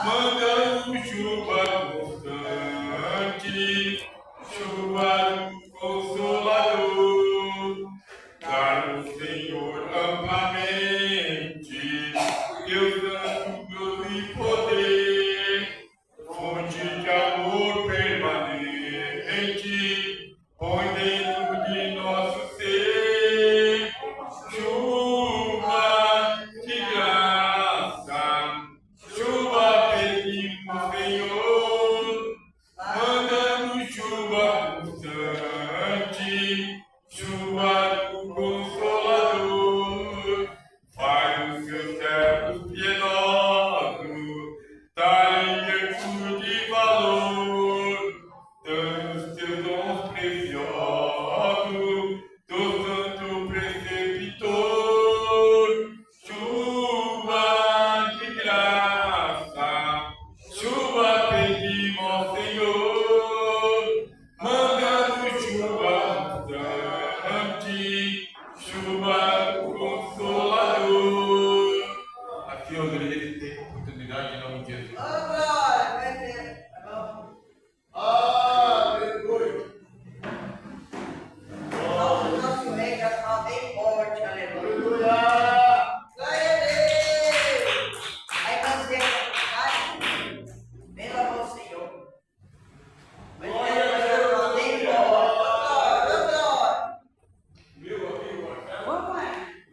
mandando chuva constante, chuva do Consolador. Dá o Senhor amplamente, Deus santo, Deus e poder, fonte de amor permanente, põe dentro de nosso ser chuva de graça, chuva pedimos, Senhor, mandando chuva constante, chuva do Consolador. Faz os seus servos piedosos darem virtude e valor, dando os teus dons preciosos do santo preceptor. Chuva de graça, chuva pedimos, Senhor, mandando chuva constante, chuva do Consolador. Aqui eu deveria ter oportunidade em nome de Jesus. Aleluia. Nosso rei já está bem forte, aleluia. Aleluia. Glória a Deus. Aí você vem lá ao Senhor. Mas Glória a já está bem Deus. forte. Meu amigo Marcelo, Vamos lá.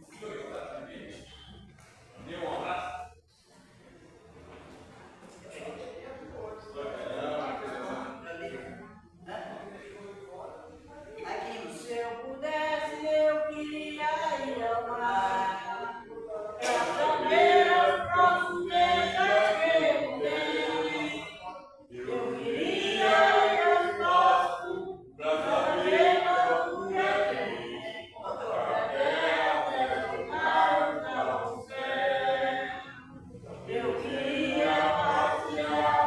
o senhor está presente? Dê um abraço. Aqui, se eu pudesse, eu queria ir ao mar, pra saber as profundezas que eu tenho. Eu queria ir ao espaço, pra saber como é que é. Outra terra, até o céu. Eu queria passear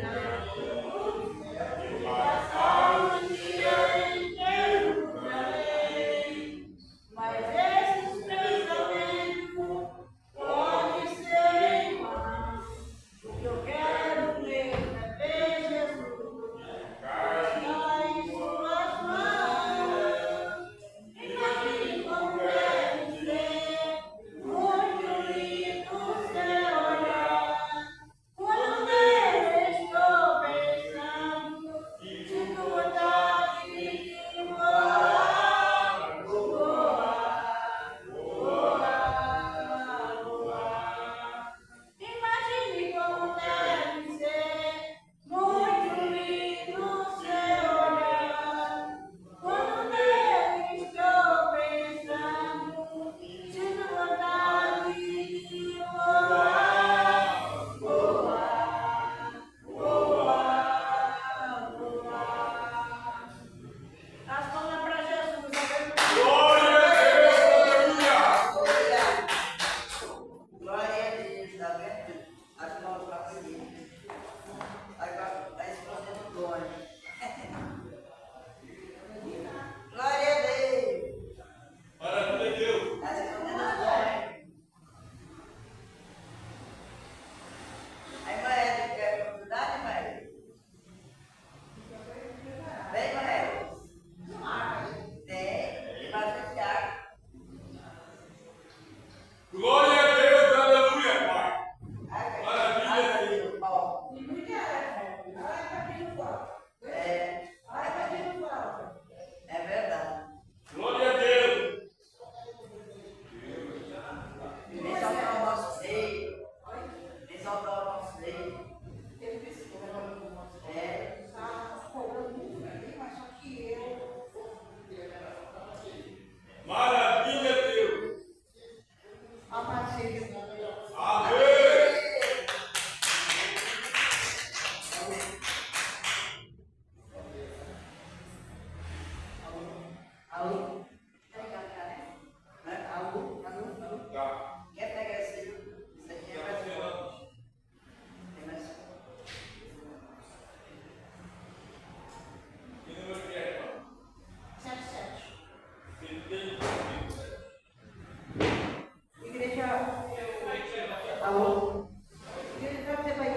na luz, passar um dia inteiro por aí. Mas esses pensamentos podem ser em vão. O que eu quero mesmo é ver Jesus cair em suas mãos. Imagine como deve ser muito lindo seu olhar. Quando nele estou pensando, sinto vontade de voar, voar, voar, voar. Imagine como deve ser muito lindo seu olhar. Quando nele estou pensando, sinto vontade de voar, voar, voar, voar. As mãos para Jesus, Glória a Deus, aleluia. Glória a Deus, tá vendo? As mãos para pedir. Aí vai escondendo glória. Glória a Deus. Maravilha, Deus. Está escondendo glória. Aí, Maria, quer oportunidade, Maria? Vem, Maria. Tem. E mais Thiago. Glória a Deus, aleluia, Pai. Maravilha, Senhor. Ó. É verdade. Glória a Deus. Exaltar o nosso rei. Exaltar o nosso rei. Maravilha, Deus. Amém. Alô? Alô? Tá. Quer pegar esse aí? Isso aqui é mais forte. Tem mais forte. Que número que é, irmão? 77. 77. Igreja. Alô? Igreja, você vai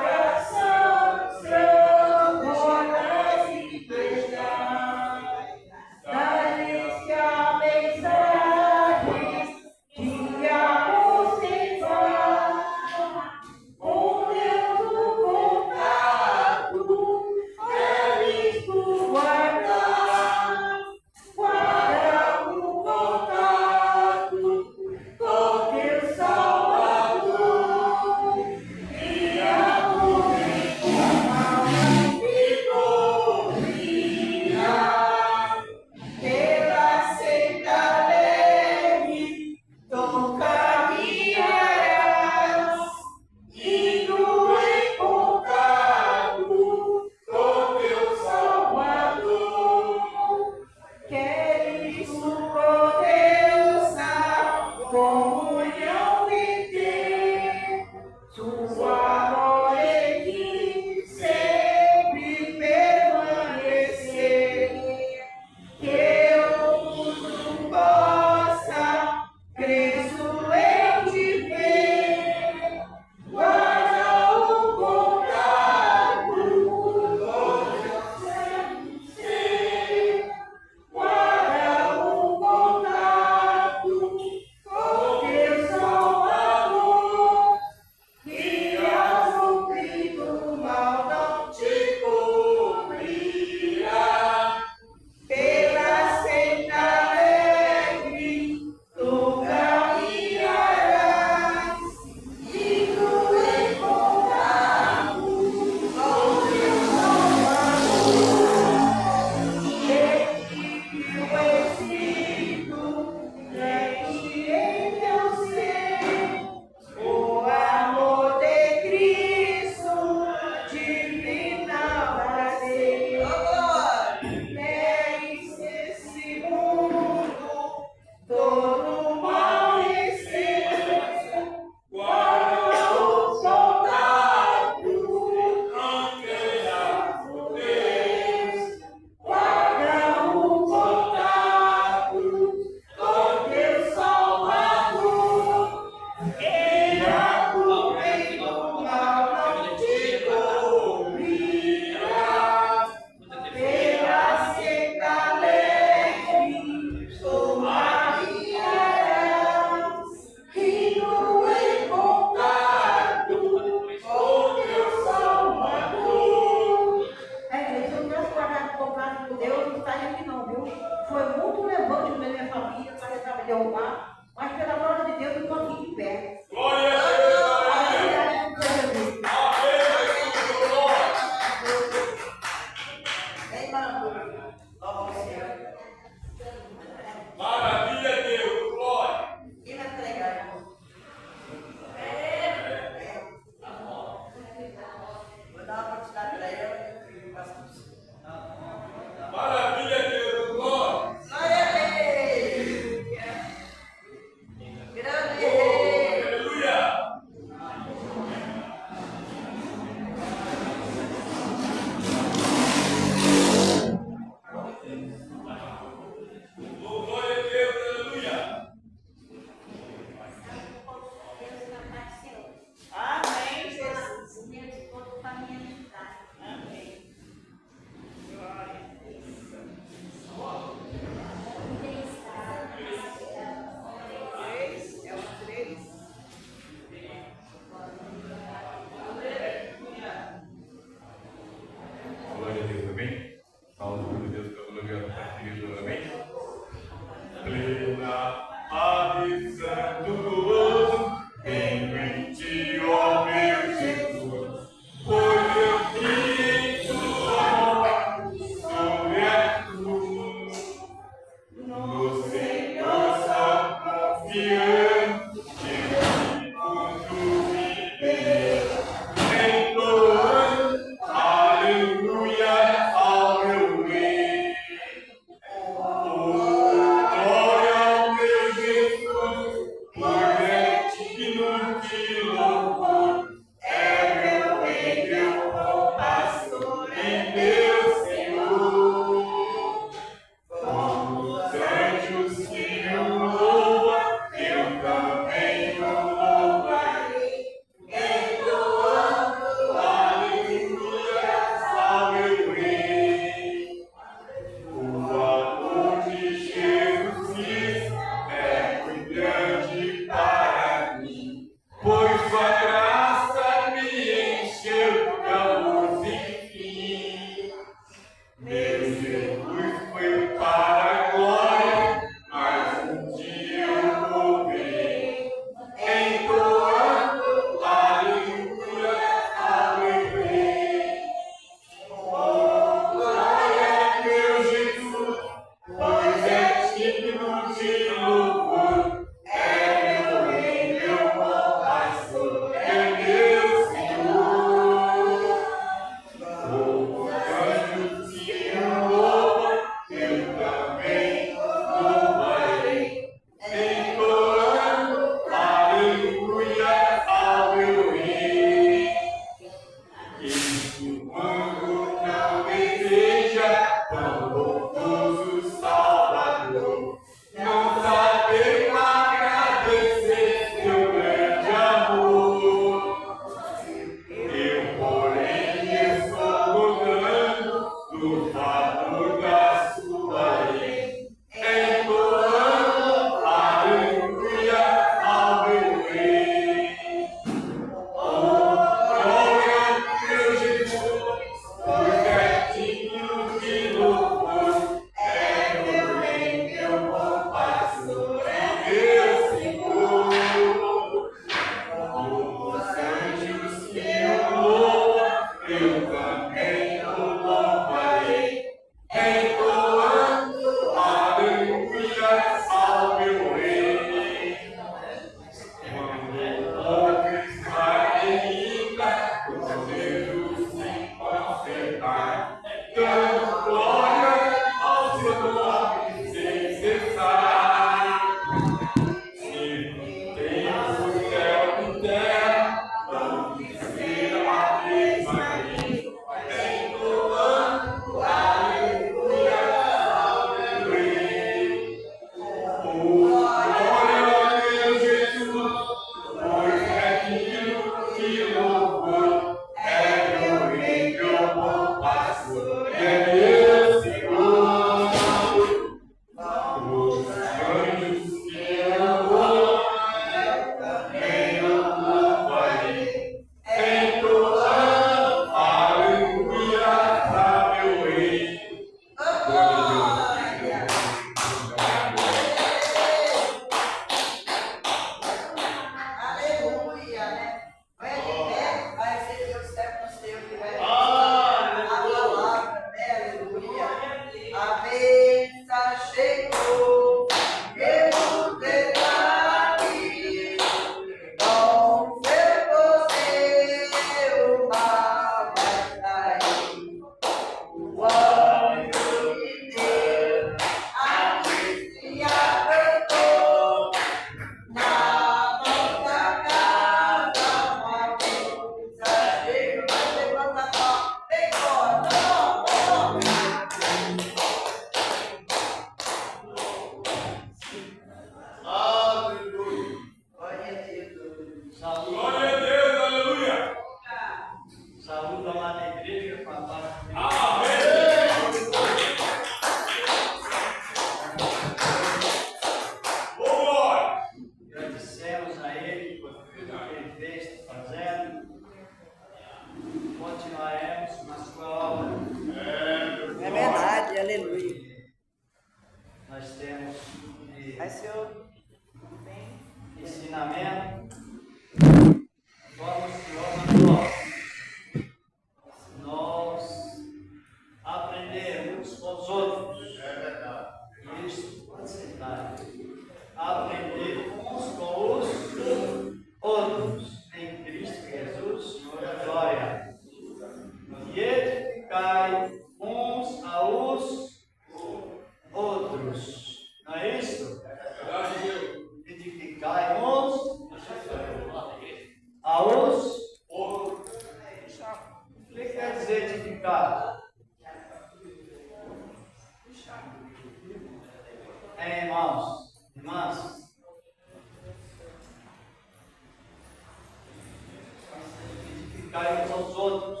edificar uns aos outros.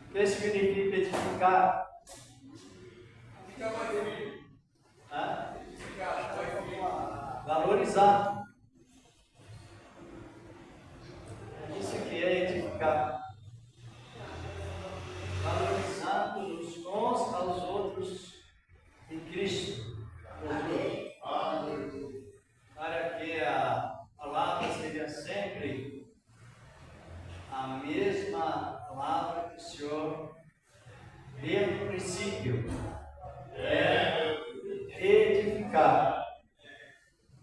O que significa edificar? Fica mais firme. Hã? Fica mais firme. Valorizar. Isso que é edificar. Valorizando-nos uns aos outros em Cristo. Amém. Para que a palavra seja sempre a mesma palavra que o Senhor deu no princípio. É edificar.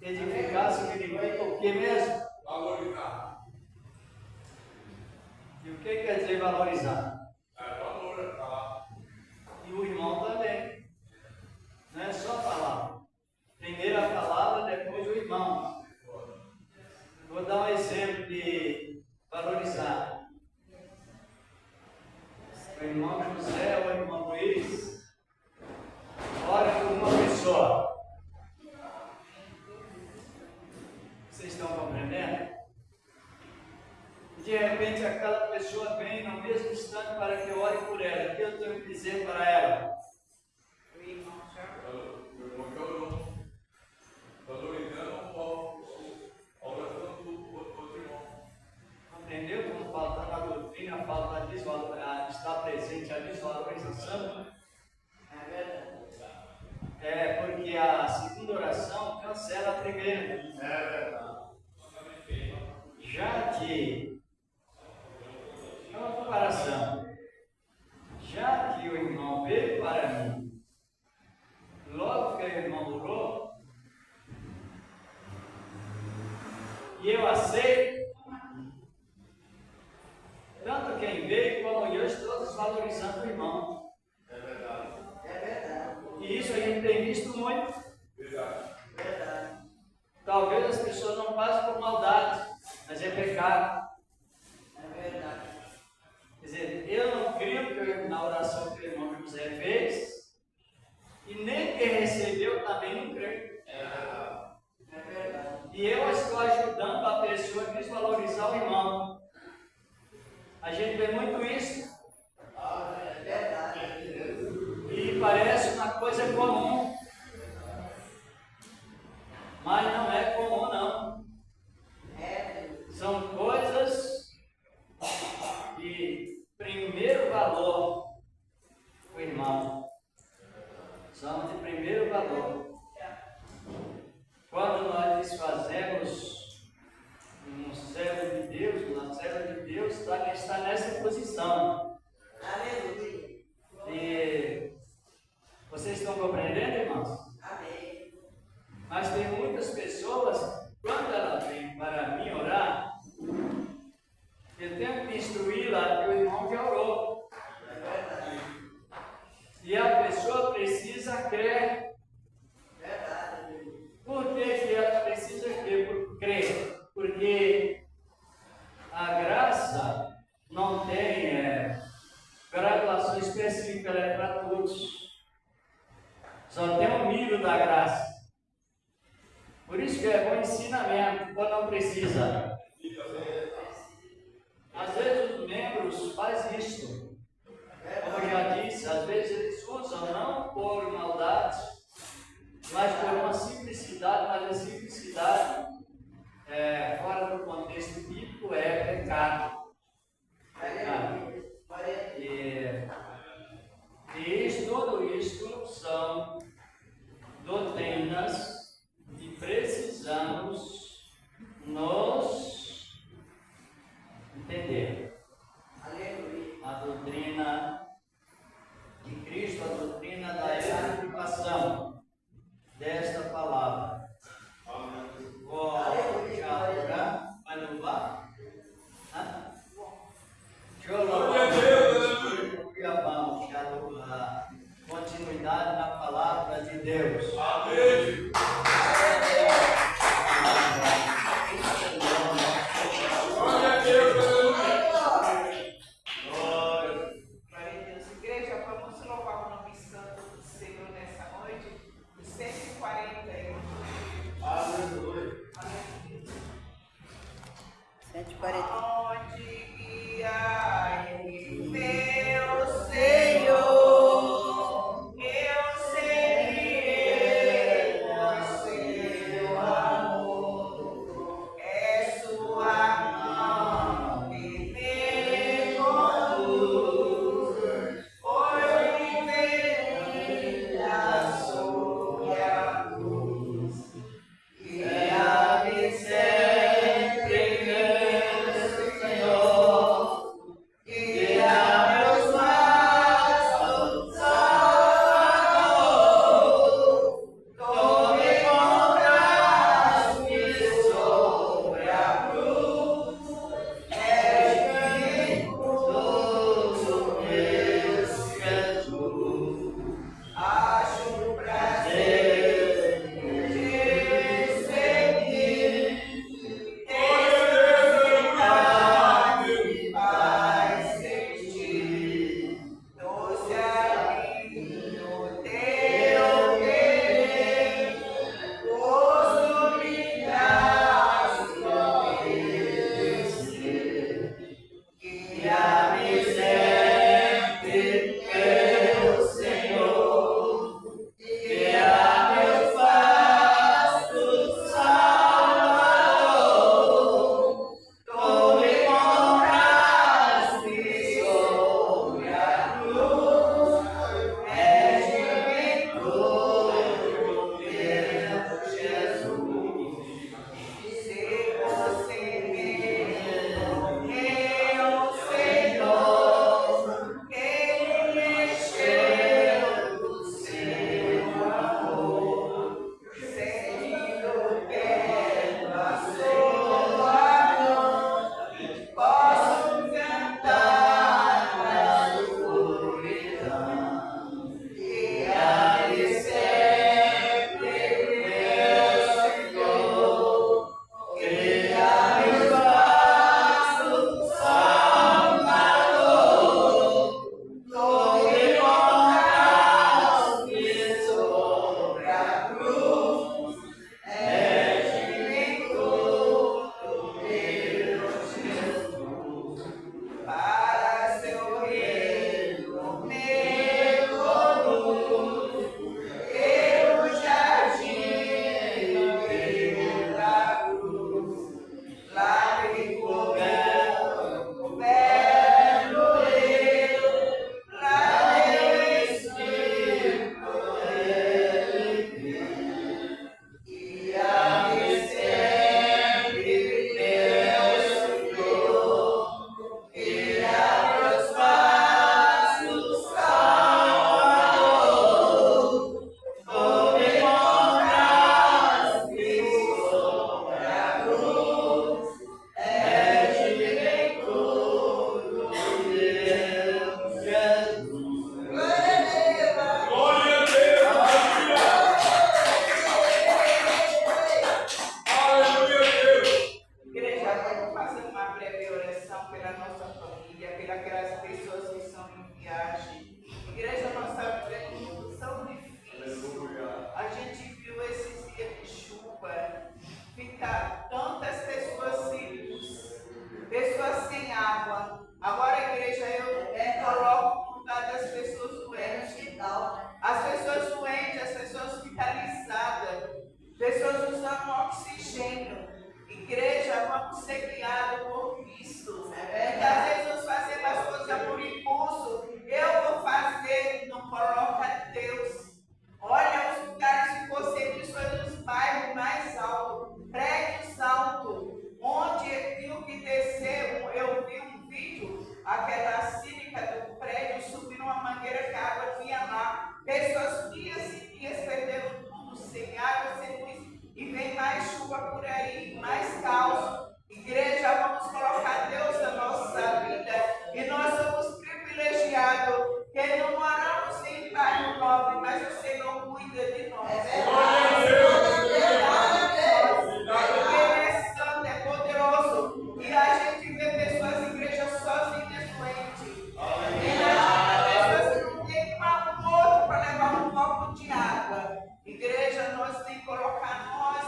Edificar significa o que mesmo? Valorizar. E o que quer dizer valorizar? É valor, tá lá. E o irmão também. Não é só a palavra. Primeiro a palavra, depois o irmão. Vou dar um exemplo de valorizar. O irmão José ou o irmão Luiz ora por uma pessoa. Vocês estão compreendendo? De repente aquela pessoa vem no mesmo instante para que eu ore por ela. O que eu tenho que dizer para ela? O irmão que orou. Valorizando a oração do outro irmão. Aprendeu como falta na doutrina, falta está presente a desvalorização? É verdade. É porque a segunda oração cancela a primeira. É verdade. Já que, é uma comparação, já que o irmão veio para mim, logo que o irmão orou, e eu aceito, tanto quem veio como eu estou desvalorizando o irmão. É verdade. É verdade. E isso a gente tem visto muito. Verdade. Verdade. Talvez as pessoas não fazem por maldade, mas é pecado. É verdade. Quer dizer, eu não creio que na oração que o irmão José fez, e nem quem recebeu também não crê. É verdade. É verdade. E eu estou ajudando a pessoa a desvalorizar o irmão. A gente vê muito isso. É verdade. E parece uma coisa comum. Mas não é comum, não. É. São coisas de primeiro valor o irmão. São de primeiro valor. Quando nós desfazemos um servo de Deus, uma serva de Deus está nessa posição. Aleluia. E vocês estão compreendendo, irmãos? Amém. Mas tem muitas pessoas, quando ela vem para mim orar, eu tenho que instruí-la que o irmão já orou. É verdade. E a pessoa precisa crer. Verdade. Por que ela precisa crer? Porque a graça não tem graduação específica, ela é para todos. Só tem um nível da graça. Por isso que é bom ensinamento, quando não precisa. Às vezes os membros fazem isso. Como eu já disse, às vezes eles usam não por maldade, mas por uma simplicidade, mas a simplicidade fora do contexto bíblico é pecado. Aleluia. E tudo isto são doutrinas que precisamos nos entender. Aleluia. A doutrina de Cristo, a doutrina da edificação desta palavra. Vou já orar, vai louvar? Deixa eu louvar. Continuidade na palavra de Deus. Amém. pessoas usando oxigênio. Igreja, vamos ser guiados por Cristo. Muitas vezes nós fazemos as coisas por impulso. Eu vou fazer, não coloca Deus. Olha os lugares que você viu, foi nos bairros mais altos, prédios altos, onde viu que desceu. Eu vi um vídeo, aquela cínica do prédio subindo uma mangueira que a água vinha lá. Pessoas dias e dias perderam tudo, sem água, sem luz. E vem mais chuva por aí, mais caos. Igreja, vamos colocar Deus na nossa vida. E nós somos privilegiados, que não moramos em bairro nobre, mas o Senhor cuida de nós. Ele é santo, é poderoso. E a gente vê pessoas, igrejas sozinhas, doentes. E a gente vê pessoas que não têm um outro para levar um copo de água. Igreja, nós temos que colocar nós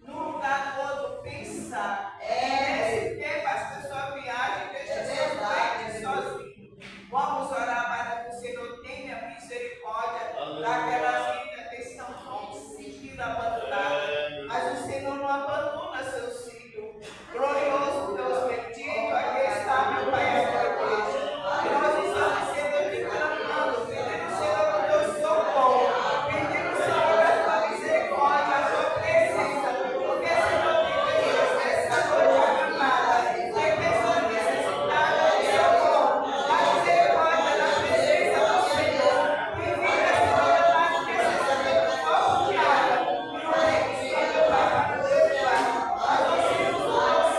num lugar do outro, pensar. Nesse tempo as pessoas viajam e deixam seus doentes sozinhos. Vamos orar para que o Senhor tenha misericórdia daquelas vidas que estão se sentindo abandonadas. Mas o Senhor não abandona seus filhos. Glorioso Deus bendito, aqui está meu Pai a sua igreja. E nós estamos sendo clamando, pedindo o Senhor o teu socorro, pedindo o Senhor a tua misericórdia, a tua presença, porque Senhor tem pessoas nessa noite acamada, tem pessoas necessitadas de socorro, da misericórdia, da presença do Senhor, e viva, Senhor, mais necessidade do copo de água, e o rei que Senhor vai para o teu lugar. Nós não temos um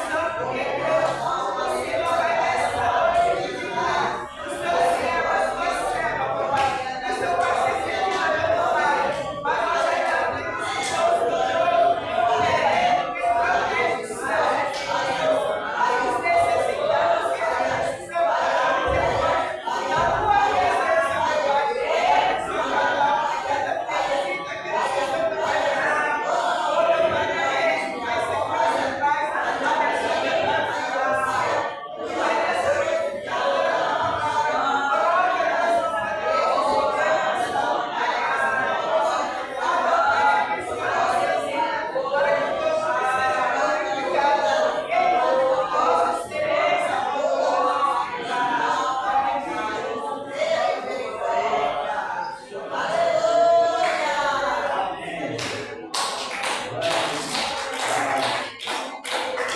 santo que Deus, o Senhor vai nessa noite visitar os teus servos, as tuas servas, papai, que o Senhor vai ser feliz, meu Pai, mas nós já temos o Senhor, o querendo que protege os céus, os necessitados que precisam da misericórdia, da tua presença, meu Pai, Senhor, cada visita que o Senhor vai dar, toda maneira que vai ser mais atrás, a pessoa que vai ficar, e vai nessa noite de adoração,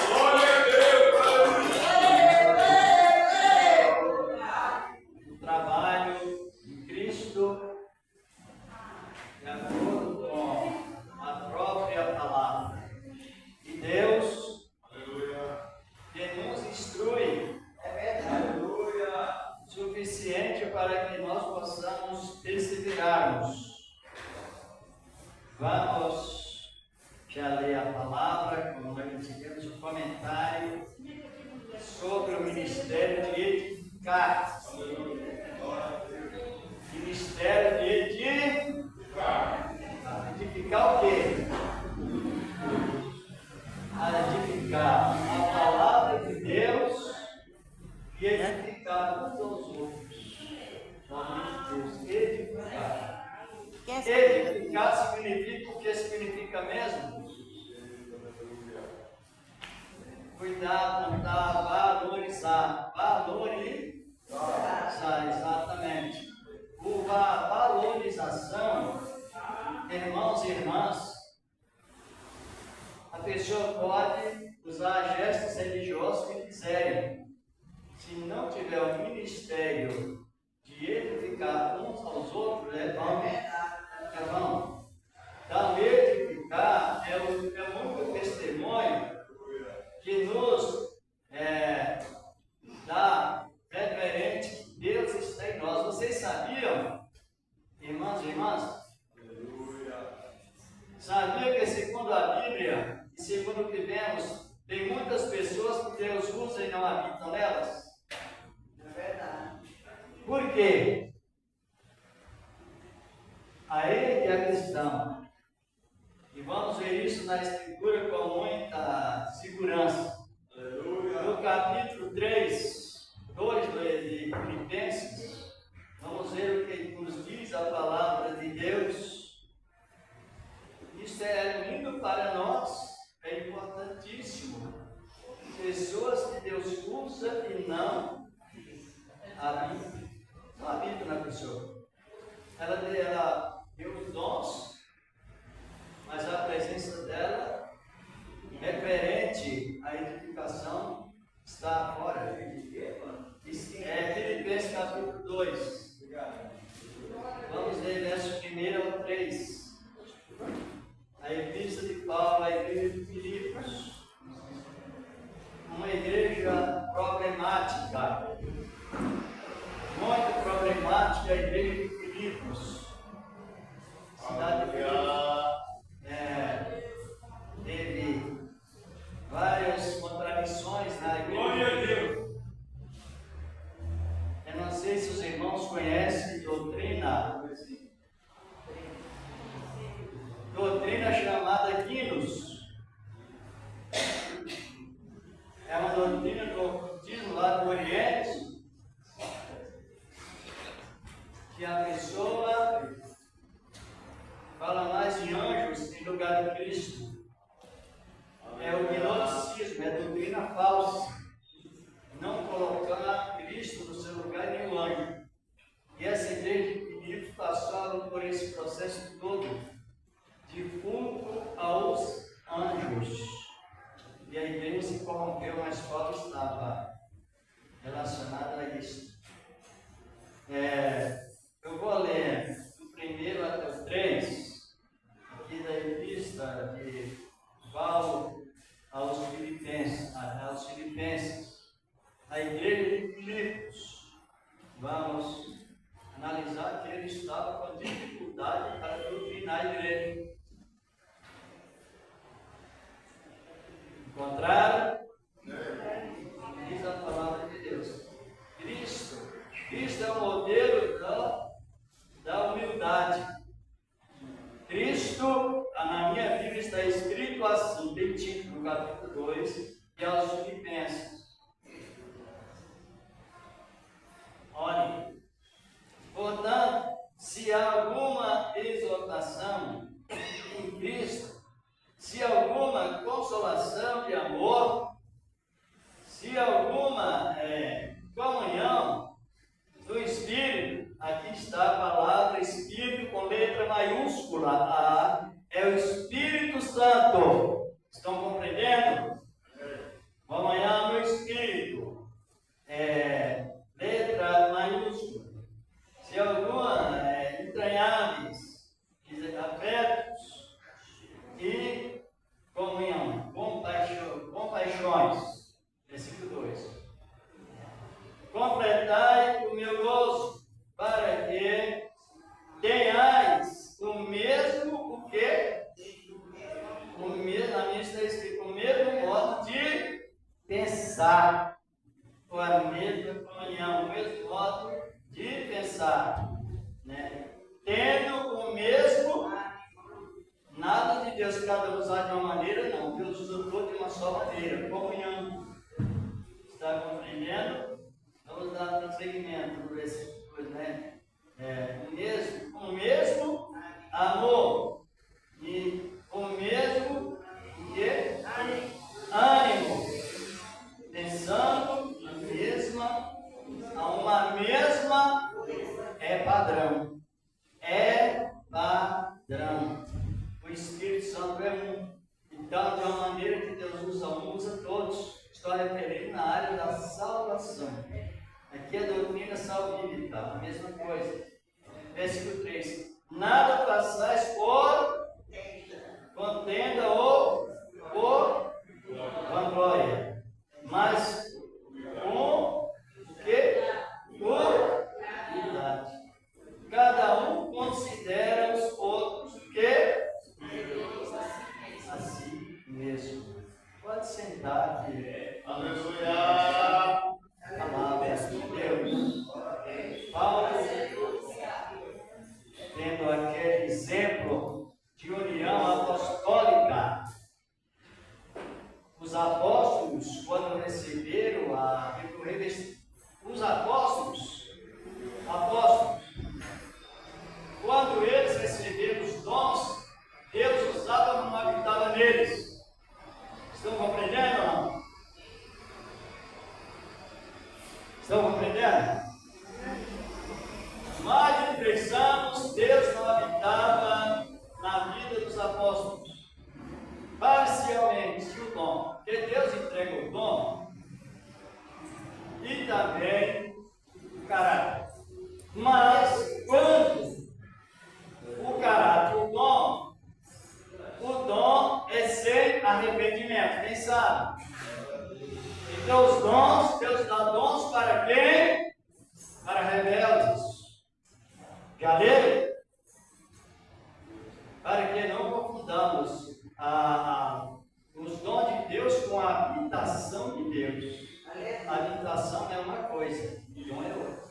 glória a Deus, Glória a Deus, O trabalho de Cristo, de acordo com a própria palavra. E Deus, que nos instrui, suficiente para que nós possamos perseverarmos. Vamos já ler a palavra, como nós recebemos o comentário sobre o ministério de edificar. Ministério de edificar. Edificar o quê? Edificar a palavra de Deus e edificar uns aos outros. Somente Deus. Edificar. Edificar significa o que significa mesmo? Cuidar, contar, valorizar. Valorizar, exatamente. A valorização, irmãos e irmãs, a pessoa pode usar gestos religiosos que quiserem. Se não tiver o ministério de edificar uns aos outros, é vão. Então, edificar é o único testemunho que nos dá referente que Deus está em nós. Vocês sabiam, irmãos e irmãs? Sabia que segundo a Bíblia e segundo o que vemos, tem muitas pessoas que Deus usa e não habitam nelas? É verdade. Por quê? Aí que é a questão. E vamos ver isso na Escritura com muita segurança. No capítulo 3, 2 de Filipenses, vamos ver o que nos diz a palavra de Deus. Isso é um lindo para nós é importantíssimo. Pessoas que Deus usa e não habita na pessoa. Ela deu os dons, mas a presença dela, referente à edificação, está fora. É Filipenses capítulo 2. Vamos ler verso 1 ao 3. A epístola de Paulo à igreja de Filipos. Uma igreja problemática. Muito problemática a igreja de Filipos. Cidade de Filipos teve várias contradições na igreja. Glória a Deus. Eu não sei se os irmãos conhecem doutrina chamada Quinos. É uma doutrina do ocultismo lá do Oriente, que a pessoa fala mais em anjos em lugar de Cristo. É o gnosticismo, é doutrina falsa. Não colocar Cristo no seu lugar nem o anjo. E essa igreja de Filipos passou por esse processo todo de culto aos anjos. E a igreja se corrompeu, mas Paulo estava relacionado a isso. Eu vou ler do 1 até o 3, aqui da epístola de Paulo aos Filipenses. A igreja de Filipos. Vamos analisar que ele estava com dificuldade para doutrinar a igreja. Encontraram? Diz a palavra de Deus. Cristo é o modelo da humildade. Cristo, na minha Bíblia está escrito assim, em Tito, no capítulo 2, e aos Filipenses. Olhem, portanto, se há alguma exortação em Cristo, se alguma consolação de amor, se alguma comunhão do Espírito, aqui está a palavra Espírito com letra maiúscula, A, é o Espírito Santo. Estão compreendendo? Comunhão do Espírito, letra maiúscula. Se alguma entranháveis, afetos e comunhão, compaixões. Versículo 2. Completai o meu gozo, para que tenhais o mesmo o quê? O mesmo, na minha está escrito, o mesmo modo de pensar. Ou a mesma comunhão, o mesmo modo de pensar. Né? Tendo o mesmo, nada de Deus cada um usar de uma maneira, não. Deus usa todo de uma só maneira. Comunhão. Está compreendendo? Vamos dar prosseguimento por essas coisas, né? O mesmo amor e o mesmo ânimo, pensando a uma mesma padrão. Padrão. O Espírito Santo é um. Então, de uma maneira que Deus usa todos. Estou referindo na área da salvação. Aqui é a doutrina salvífica, a mesma coisa. Versículo 3. Nada façais por contenda ou por vanglória, mas com humildade. Cada um considera os outros a si mesmo. Pode sentar aqui. Aleluia. Palavra de Deus. Paulo, tendo aquele exemplo de união apostólica, os apóstolos, quando receberam os apóstolos, quando eles receberam os dons, Deus usava como habitava neles. dom. Porque Deus entrega o dom e também o caráter. Mas quando o caráter, o dom é sem arrependimento, quem sabe? Então os dons, Deus dá dons para quem? Para rebeldes. Já leram? Para que não confundamos os dons de Deus com a habitação de Deus. A habitação é uma coisa, e dom é outra.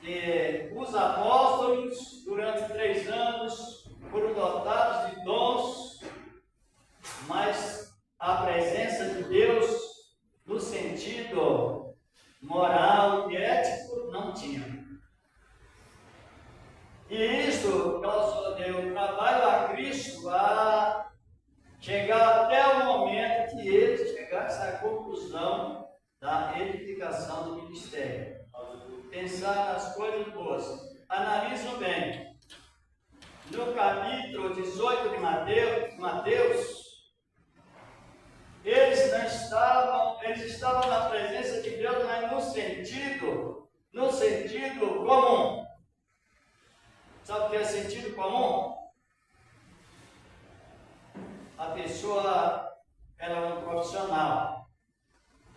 E os apóstolos, durante 3 anos, foram dotados de dons, mas a presença de Deus, no sentido moral e ético, não tinha. E isso causou deu trabalho a Cristo a chegar até o momento que eles chegassem à conclusão da edificação do ministério. Pensar nas coisas boas. Analisam bem. No capítulo 18 de Mateus, eles estavam na presença de Deus, mas no sentido comum. Sabe o que é sentido comum? A pessoa, ela é um profissional,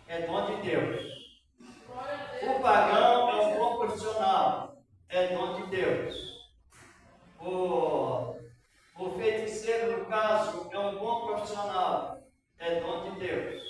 é dom de Deus. O pagão é um bom profissional, é dom de Deus. O feiticeiro, no caso, é um bom profissional, é dom de Deus.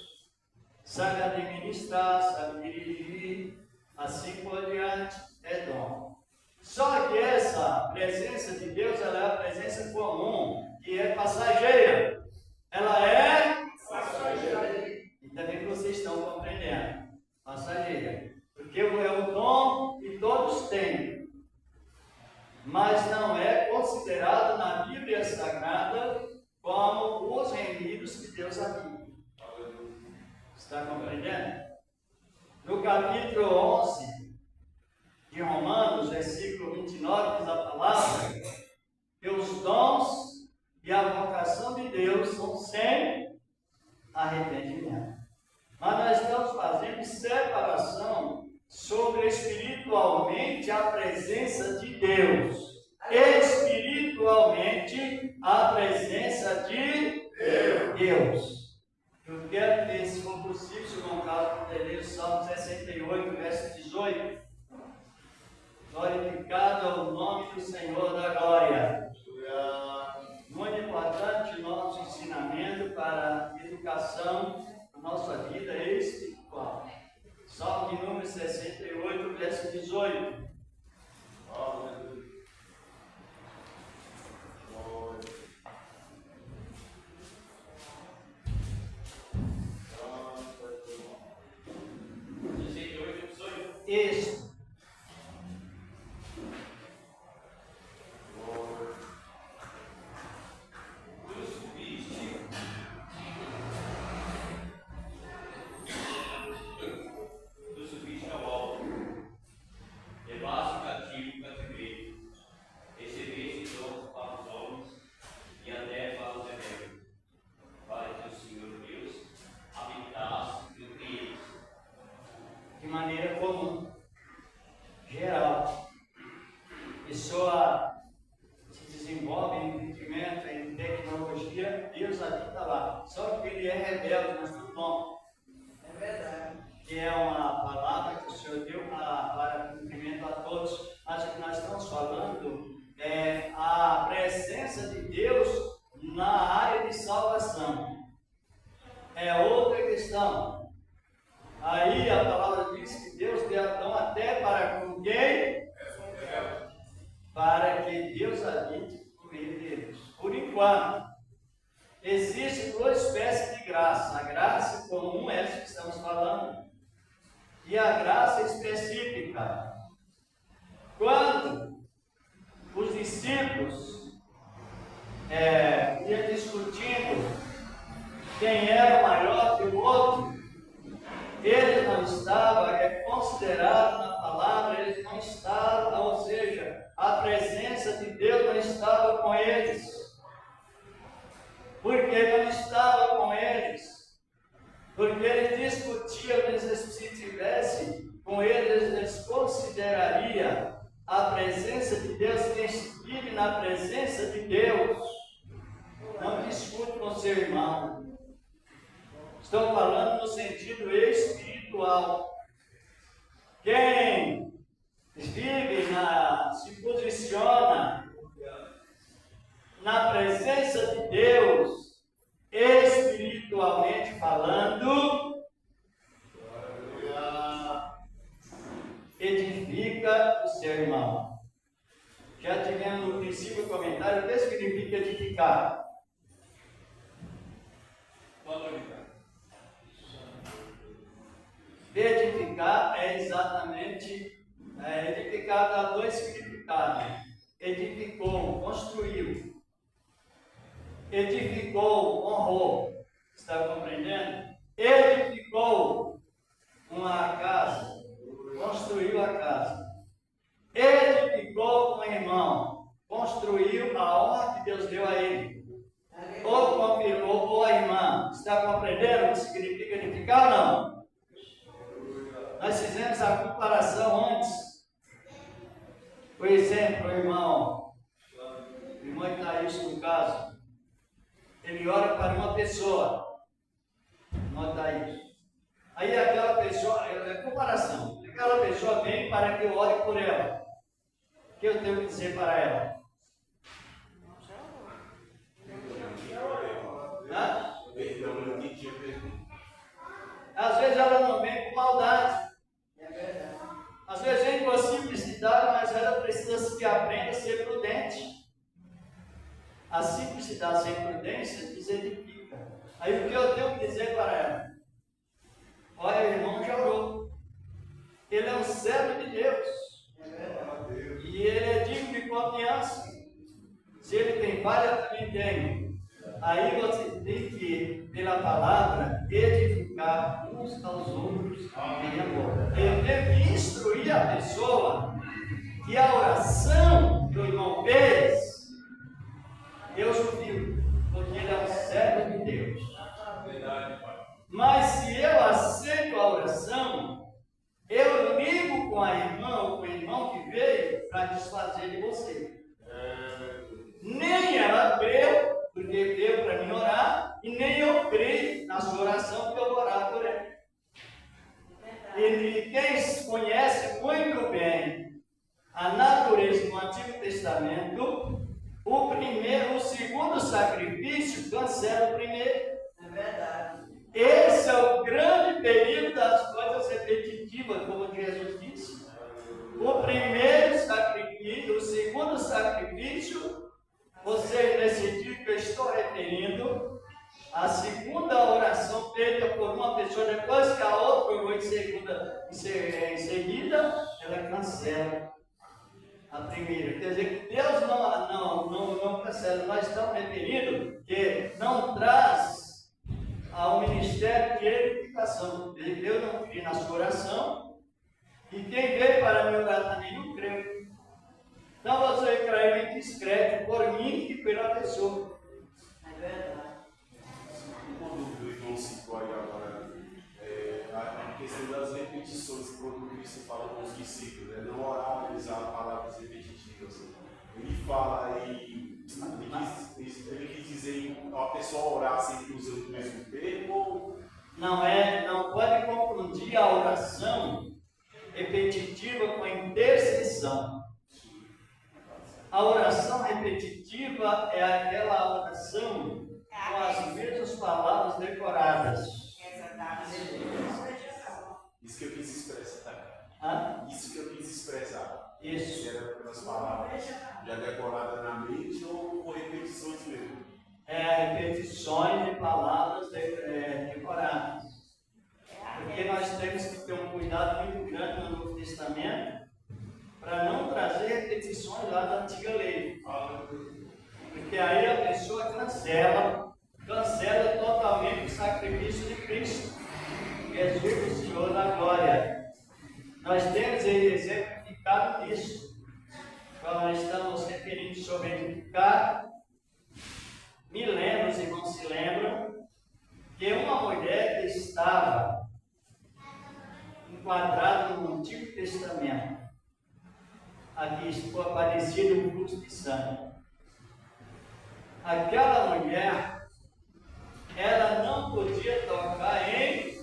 Sabe administrar, sabe dirigir, assim por diante, é dom. Só que essa presença de Deus, ela é a presença comum, que é passageira. Ela é passageira. E também que vocês estão compreendendo. Passageira. Porque é o dom que todos têm. Mas não é considerado na Bíblia Sagrada como os reunidos que Deus habita. Está compreendendo? No capítulo 11 de Romanos, versículo 29, diz a palavra que os dons e a vocação de Deus são sem arrependimento. Mas nós estamos fazendo separação sobre espiritualmente a presença de Deus. Espiritualmente a presença de Deus. Eu quero que, se for possível, se não caso, ler o Salmo 68, verso 18. Glorificado é o nome do Senhor da glória. Muito importante o nosso ensinamento para a educação da nossa vida espiritual. Salmo de número 68, verso 18. Isso. De maneira comum, geral. A pessoa se desenvolve em entendimento, em tecnologia, Deus habita lá. Só que ele é rebelde, mas tudo bom. É verdade. Que é uma palavra que o Senhor deu para cumprimento a todos. Mas o que nós estamos falando é a presença de Deus na área de salvação. É outra questão. Aí a palavra diz que Deus deu Adão até para com quem? Para que Deus habite no meio deles. Por enquanto, existem 2 espécies de graça. A graça comum é essa que estamos falando. E a graça específica. Quando os discípulos iam discutindo quem era maior que o outro, ele não estava considerado na palavra, eles não estavam, ou seja, a presença de Deus não estava com eles. Porque não estava Porque ele discutia, se tivesse com eles consideraria a presença de Deus, quem vive na presença de Deus. Não discute com seu irmão. Estou falando no sentido espiritual. Quem vive, se posiciona na presença de Deus, espiritualmente falando, edifica o seu irmão. Já tivemos no princípio o comentário, o que significa edificar? Edificar é exatamente, edificar dá dois significados. Edificou, construiu. Edificou, honrou. Está compreendendo? Edificou uma casa, construiu a casa. Edificou um irmão, construiu a honra que Deus deu a ele. Ou confirmou, ou a irmã. Está compreendendo o que significa edificar ou não? Nós fizemos a comparação antes. Por exemplo, o irmão Itaíus, no caso, ele ora para uma pessoa, nota isso. Aí aquela pessoa, é comparação, aquela pessoa vem para que eu ore por ela. O que eu tenho que dizer para ela? Às vezes ela não vem com maldade. Às vezes vem com a simplicidade, mas ela precisa que aprenda a ser prudente. A simplicidade sem prudência desedifica. Aí o que eu tenho que dizer para ela? Olha, o irmão já orou. Ele é um servo de Deus. E ele é digno de confiança. Se ele tem falha, também tem. Aí você tem que, pela palavra, edificar uns aos outros em amor. Ele tem que instruir a pessoa que a oração que o irmão fez, Deus ouviu, porque ele é um servo de Deus. Mas se eu aceito a oração, eu ligo com a irmã ou com o irmão que veio para desfazer de você. Nem ela creu, porque veio para mim orar, e nem eu creio na sua oração, porque eu vou orar por ela. E quem conhece muito bem a natureza do Antigo Testamento, o segundo sacrifício cancela o primeiro. É verdade. Esse é o grande perigo das coisas repetitivas, como Jesus disse. O primeiro sacrifício, o segundo sacrifício, você decidiu que eu estou referindo à segunda oração feita por uma pessoa, depois que a outra orou em seguida, ela cancela a primeira. Quer dizer que Deus não cancela, nós estamos referindo que não traz ao ministério de edificação. Ele veio não crer na sua oração, e quem veio para me orar também não creu. Então você crê em discreto por mim e pela pessoa. É verdade. Uma dúvida que o irmão citou aí agora, a questão das repetições, quando Cristo fala com os discípulos, né? Não orar, utilizar palavras repetitivas. Ele fala aí, ele quis dizer a pessoa orar sempre usando o mesmo termo? Não pode confundir a oração repetitiva com a intercessão. A oração repetitiva é aquela oração com as mesmas palavras decoradas. Isso que eu quis expressar. Isso que eu quis expressar. Isso. Se era pelas palavras já decoradas na mente ou com repetições mesmo? Repetições de palavras decoradas. Porque nós temos que ter um cuidado muito grande no Novo Testamento para não trazer repetições lá da antiga lei. Porque aí a pessoa cancela totalmente o sacrifício de Cristo. Jesus, o Senhor da glória. Nós temos exemplificado nisso. Quando nós estamos referindo sobre edificar, me lembro, os irmãos se lembram, que uma mulher que está enquadrado no Antigo Testamento. Aqui está aparecido o fluxo de sangue. Aquela mulher, ela não podia tocar em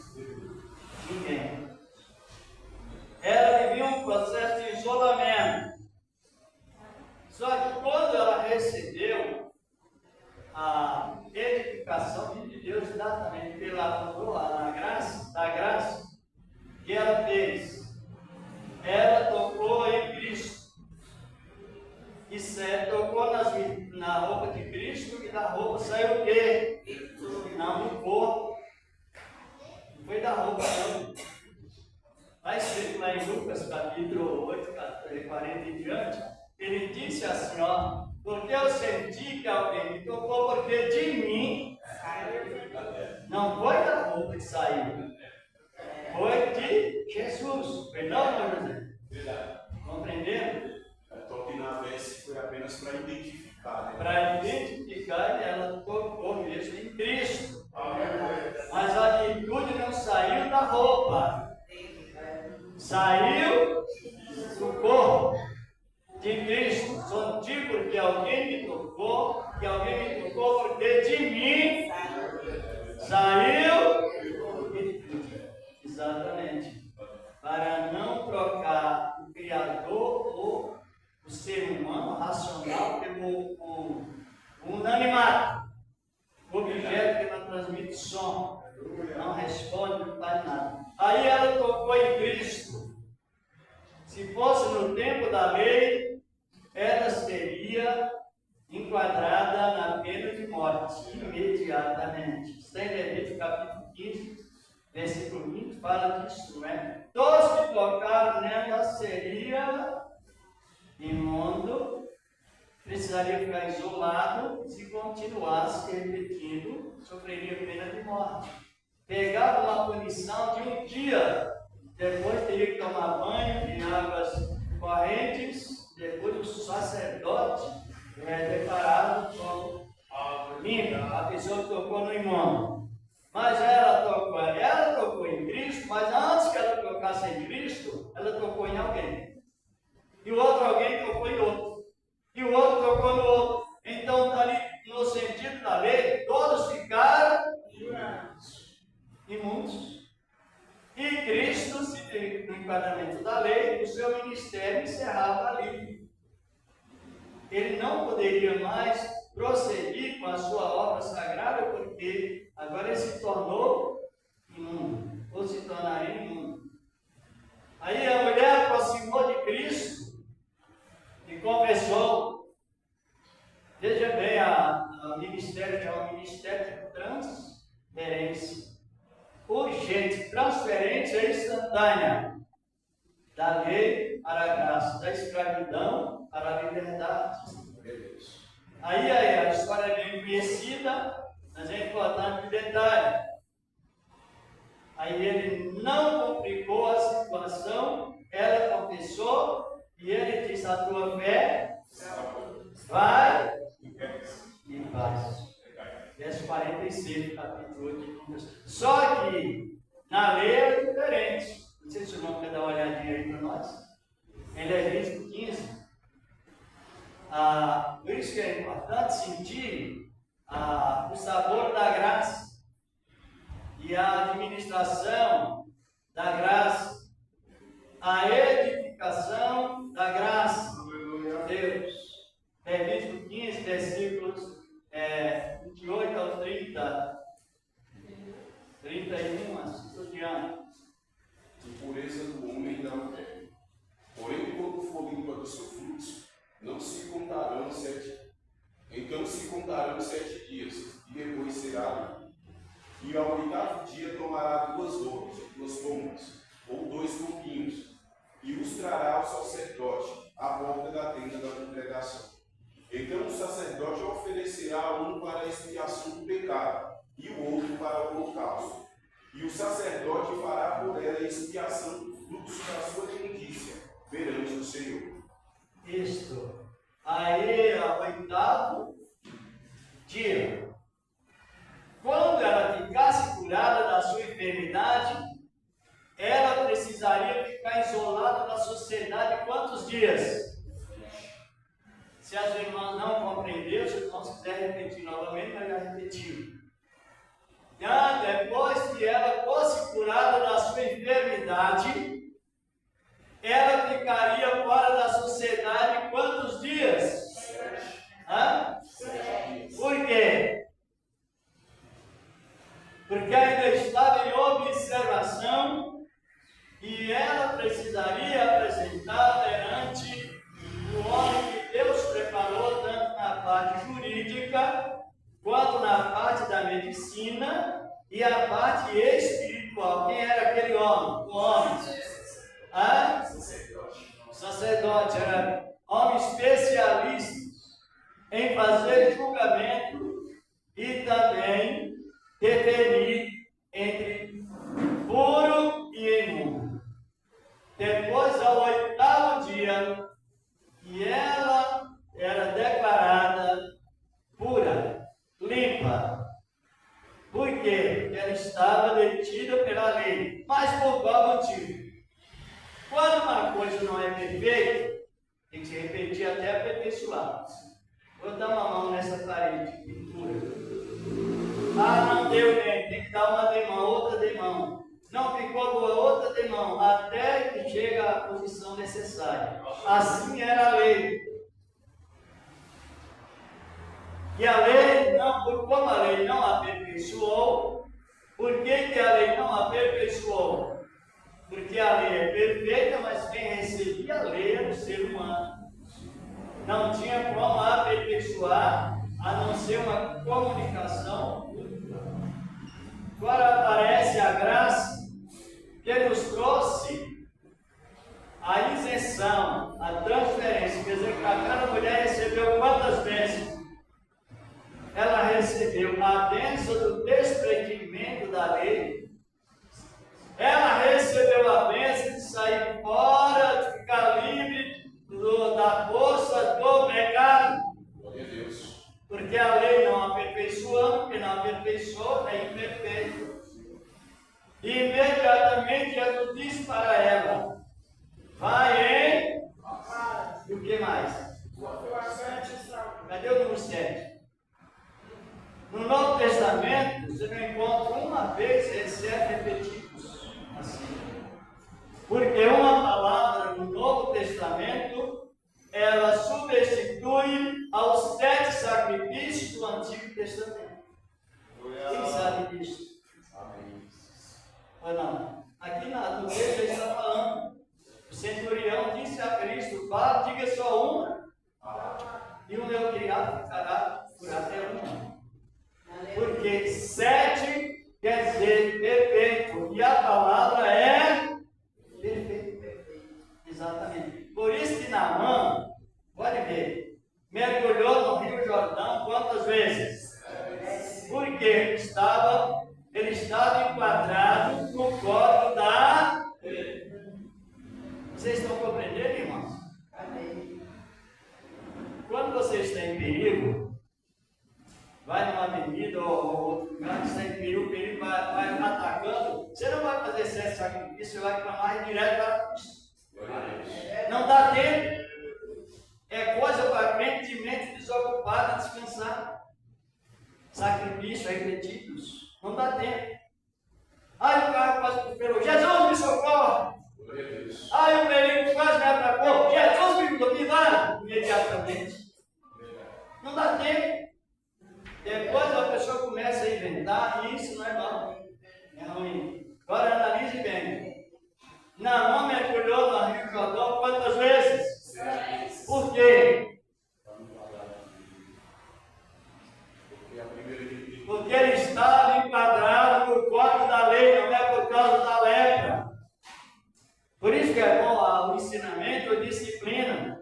ninguém. Ela vivia um processo de isolamento. Só que quando ela recebeu a edificação de Deus, exatamente pela graça, da graça que ela fez, ela tocou em Cristo. E tocou na roupa de Cristo, e da roupa saiu o quê? Não, do corpo. Não foi da roupa, não. Está escrito lá em Lucas, capítulo 8, 40 e diante, ele disse assim, ó, porque eu senti que alguém me tocou, porque de mim, não foi da roupa que saiu, foi de Jesus. Perdão, meu José? Verdade. Compreendendo? Toque na veste foi apenas para identificar, né? Para identificar, ela tocou mesmo em Cristo. Mas a atitude não saiu da roupa, saiu do corpo de Cristo. Só digo porque alguém me tocou, que alguém me tocou porque de mim saiu. Exatamente. Para não trocar o Criador ou o ser humano racional pelo unanimato. O objeto que não transmite som, não responde, não faz nada. Aí ela tocou em Cristo. Se fosse no tempo da lei, ela seria enquadrada na pena de morte, imediatamente. Está em Levítico capítulo 15, versículo 20, fala disso, não é? Todos que tocaram nela seria imundo, precisaria ficar isolado, se continuasse repetindo, sofreria pena de morte. Pegava uma punição de um dia, depois teria que tomar banho em águas correntes, depois o sacerdote é declarado como limpo, a pessoa que tocou no imundo. Mas ela tocou em Cristo, mas antes que ela tocasse em Cristo, ela tocou em alguém. E o outro alguém tocou em outro. E o outro tocou no outro. Então, está ali, no sentido da lei, todos ficaram imundos. E Cristo, no enquadramento da lei, o seu ministério encerrava ali. Ele não poderia mais prosseguir com a sua obra sagrada, porque agora ele se tornou imundo, ou se tornaria imundo. Aí a mulher aproximou de Cristo e confessou. Veja bem, o ministério é um ministério de transferência. Urgente, transferência instantânea. Da lei para a graça, da escravidão para a liberdade. Aí a história é bem conhecida, mas é importante o detalhe. Aí ele não complicou a situação, ela confessou e ele disse: a tua fé vai e paz. Verso 46, capítulo 8 de Lucas. Só que na lei é diferente. Não sei se o irmão quer dar uma olhadinha aí para nós. Em Levítico 15. Por isso que é importante sentir o sabor da graça e a administração da graça, a edificação da graça de Deus. Levítico 15, versículos 28 ao 30, 31, assim por diante. Impureza do homem e da mulher. Porém, quando for limpa do seu fluxo, não se contarão 7. Então se contarão 7 dias, e depois será limpo. E ao 8º dia tomará 2 roupas, 2 pombas, ou 2 pouquinhos, e os trará ao sacerdote à porta da tenda da congregação. Então o sacerdote oferecerá um para a expiação do pecado, e o outro para o holocausto. E o sacerdote fará por ela a expiação do fluxo da sua imundícia perante o Senhor. Isto. Aí, ao 8º dia, quando ela ficasse curada da sua enfermidade, ela precisaria afetivo. Depois que ela fosse curada da sua enfermidade, ela ficaria fora da sociedade quantos dias? 7 dias. Por quê? Porque ainda estava em observação e ela precisaria apresentar perante o homem que Deus preparou tanto na parte jurídica quanto na parte da medicina e a parte espiritual. Quem era aquele homem? O homem. Sacerdote. Era homem especialista em fazer julgamento e também definir entre puro e imundo. Depois, ao 8º dia, e ela era declarada pura, limpa. Por quê? Porque ela estava detida pela lei. Mas por qual motivo? Quando uma coisa não é perfeita, tem que se repetir até aperfeiçoar. Vou dar uma mão nessa parede de pintura. Não deu bem, tem que dar uma demão, outra demão. Não ficou boa, outra demão, até que chega à posição necessária. Assim era a lei. E a lei, como a lei não aperfeiçoou, por que a lei não aperfeiçoou? Porque a lei é perfeita, mas quem recebia a lei era o ser humano. Não tinha como aperfeiçoar, a não ser uma comunicação. Agora aparece a graça que nos trouxe a isenção, a transferência. Quer dizer que aquela mulher recebeu quantas bênçãos? Ela recebeu a bênção do desprendimento da lei. Ela recebeu a bênção de sair fora, de ficar livre da força do pecado. Glória a Deus. Porque a lei não aperfeiçoando, porque não aperfeiçoou, é imperfeito. E imediatamente Jesus disse para ela: vai em. E o que mais? Cadê o número 7? No Novo Testamento, você não encontra uma vez esses 7 repetidos assim. Porque uma palavra no Novo Testamento, ela substitui aos 7 sacrifícios do Antigo Testamento. Quem sabe disso? Amém. Ou não? Aqui no texto ele está falando. O centurião disse a Cristo: vá, diga só uma, e o meu criado ficará por até uma. Porque 7 quer dizer perfeito, e a palavra é perfeito. Exatamente. Por isso que Naamã, pode ver, mergulhou no Rio Jordão quantas vezes? Porque ele estava enquadrado no código da lei. Vocês estão compreendendo, irmãos? Quando você está em perigo, vai numa avenida ou outro lugar que está em perigo, o perigo vai atacando, você não vai fazer 7 sacrifícios, você vai clamar direto para a Cristo. Não dá tempo. É coisa para crente de mente desocupada descansar. Sacrifício repetidos. Não dá tempo. Ai, o carro quase prosperou. Jesus me socorre. Glória a Deus. Ai, o perigo quase me atrapou. Jesus me dá imediatamente. Não dá tempo. Depois a pessoa começa a inventar, e isso não é bom. É ruim. Agora analise bem. Naamã mergulhou no Rio Jordão quantas vezes? 7. Por quê? Porque ele estava enquadrado no código da lei, não é por causa da lepra. Por isso que é bom o ensinamento, a disciplina.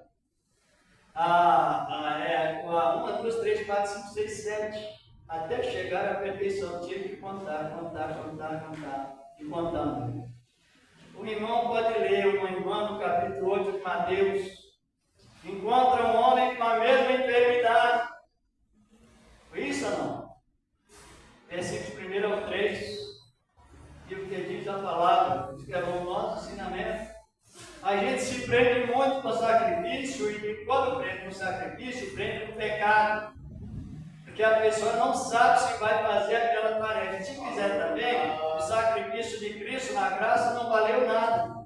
1, 2, 3, 4, 5, 6, 7. Até chegar à perfeição, tinha que contar. E contando. O irmão pode ler, uma irmã no capítulo 8 de Mateus. Encontra um homem com a mesma enfermidade. Foi isso ou não? Versículos 1 ao 3. E o que diz a palavra, que é o nosso ensinamento. A gente se prende muito com o sacrifício, e quando prende com o sacrifício, prende com o pecado. Porque porque a pessoa não sabe se vai fazer aquela tarefa. Se fizer também, o sacrifício de Cristo na graça não valeu nada.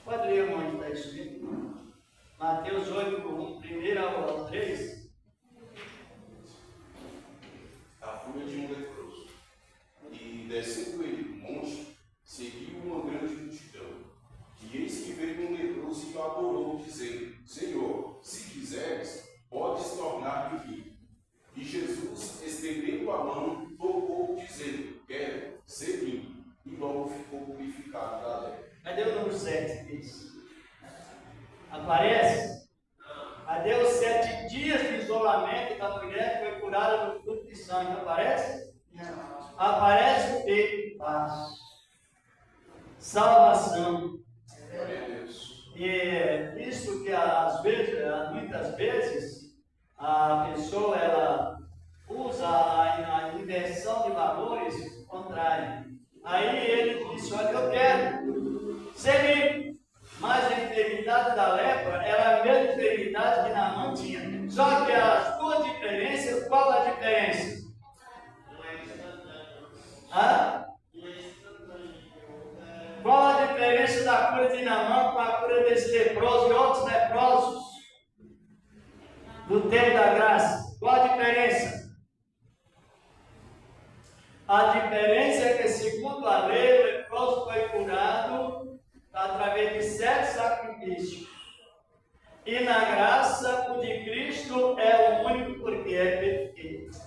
Pode ler onde está escrito? Mateus 8, 1 ao 3. A fúria de um leproso. E descendo ele do monte, seguiu uma grande multidão. E eis que veio um leproso e o adorou, dizendo: Senhor, se quiseres, podes tornar-me limpo. E Jesus, estendendo a mão, tocou, dizendo: Quero ser limpo. E logo ficou purificado da lepra. Cadê o número 7? Aparece? Cadê os 7 dias de isolamento da mulher que foi curada do fluxo de sangue? Aparece? Não. Aparece o quê? Paz. Salvação. Glória a Deus. E é isso que às vezes, muitas vezes, a pessoa ela usa a inversão de valores contrária. Aí ele disse: olha, eu quero ser limpo. Mas a enfermidade da lepra era a mesma enfermidade que Naamã tinha. Só que as duas diferenças, qual a diferença? Qual a diferença da cura de Naamã com a cura desse leproso e outros leprosos do tempo da graça? Qual a diferença? A diferença é que, segundo a lei, o leproso foi curado através de 7 sacrifícios. E na graça, o de Cristo é o único, porque é perfeito.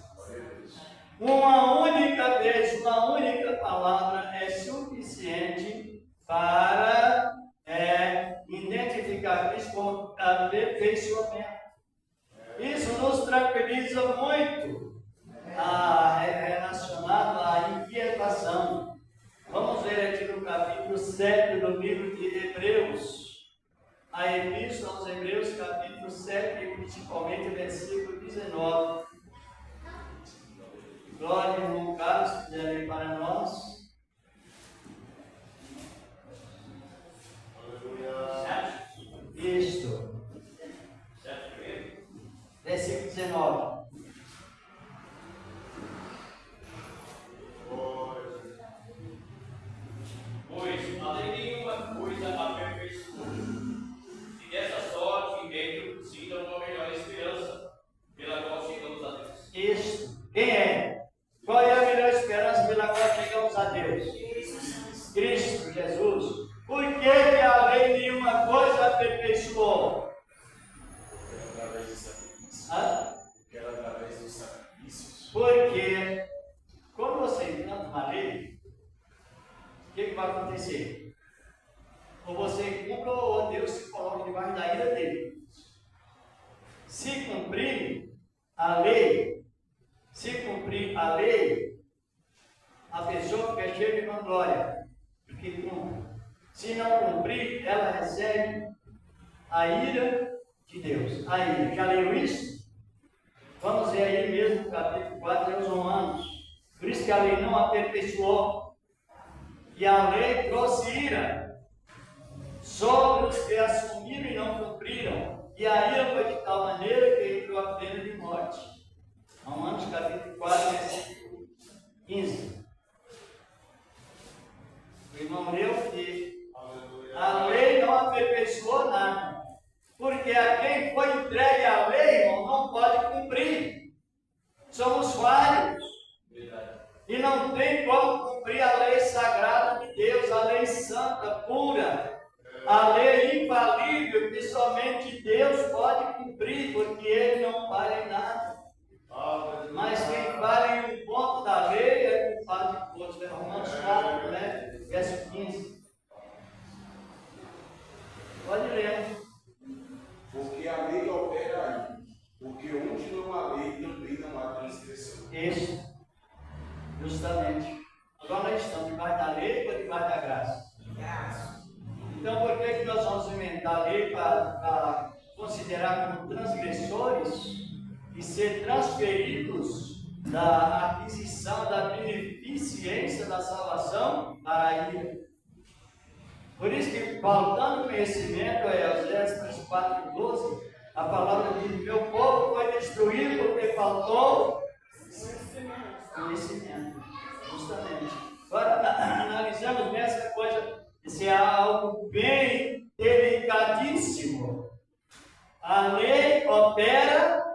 Uma única vez, uma única palavra é suficiente para identificar Cristo como aperfeiçoamento. Isso nos tranquiliza muito, relacionado à inquietação. Vamos ver aqui no capítulo 7 do livro de Hebreus. A Epístola aos Hebreus, capítulo 7, e principalmente versículo 19. Glória, irmão Carlos, se quiser ler para nós. Isto. Versículo 19. Pois a lei nenhuma coisa aperfeiçoou, e dessa sorte introduzida uma melhor esperança, pela qual chegamos a Deus. Isso. Quem é? Qual é a melhor esperança pela qual chegamos a Deus? Cristo Jesus. Por que a lei nenhuma coisa aperfeiçoou? Porque era através dos sacrifícios. Porque era através dos sacrifícios. Porque quando você implanta uma lei, o que vai acontecer? Ou você cumpre ou Deus se coloca debaixo da ira dele. Se cumprir a lei, a pessoa fica cheia de vanglória, porque cumpre. Se não cumprir, ela recebe a ira de Deus. A ira. Já leu isso? Vamos ver aí mesmo no capítulo 4 aos Romanos. Por isso que a lei não aperfeiçoou. E a lei trouxe ira sobre os que assumiram e não cumpriram. E a ira foi de tal maneira que entrou a pena de morte. Romanos capítulo 4, versículo 15. O irmão leu que a lei não aperfeiçoou nada. Porque a quem foi entregue a lei, irmão, não pode cumprir. Somos falhos. E não tem como cumprir a lei sagrada de Deus, a lei santa, pura. A lei infalível que somente Deus pode cumprir, porque Ele não falha em nada. Mas quem falha em um ponto da lei é culpado de todos. Romanos 4, né? Verso 15. Pode ler. Porque a lei opera aí. Porque onde não há lei, também não há transgressão. Isso. Justamente. Agora nós estamos debaixo da lei ou debaixo da graça? Então por que nós vamos inventar a lei para considerar como transgressores e ser transferidos da aquisição da beneficência da salvação para a ira? Por isso que, faltando conhecimento, Oséias 4:12, A palavra diz: meu povo foi destruído porque faltou conhecimento. Justamente. Agora, analisamos bem essa coisa. Isso é algo bem delicadíssimo. A lei opera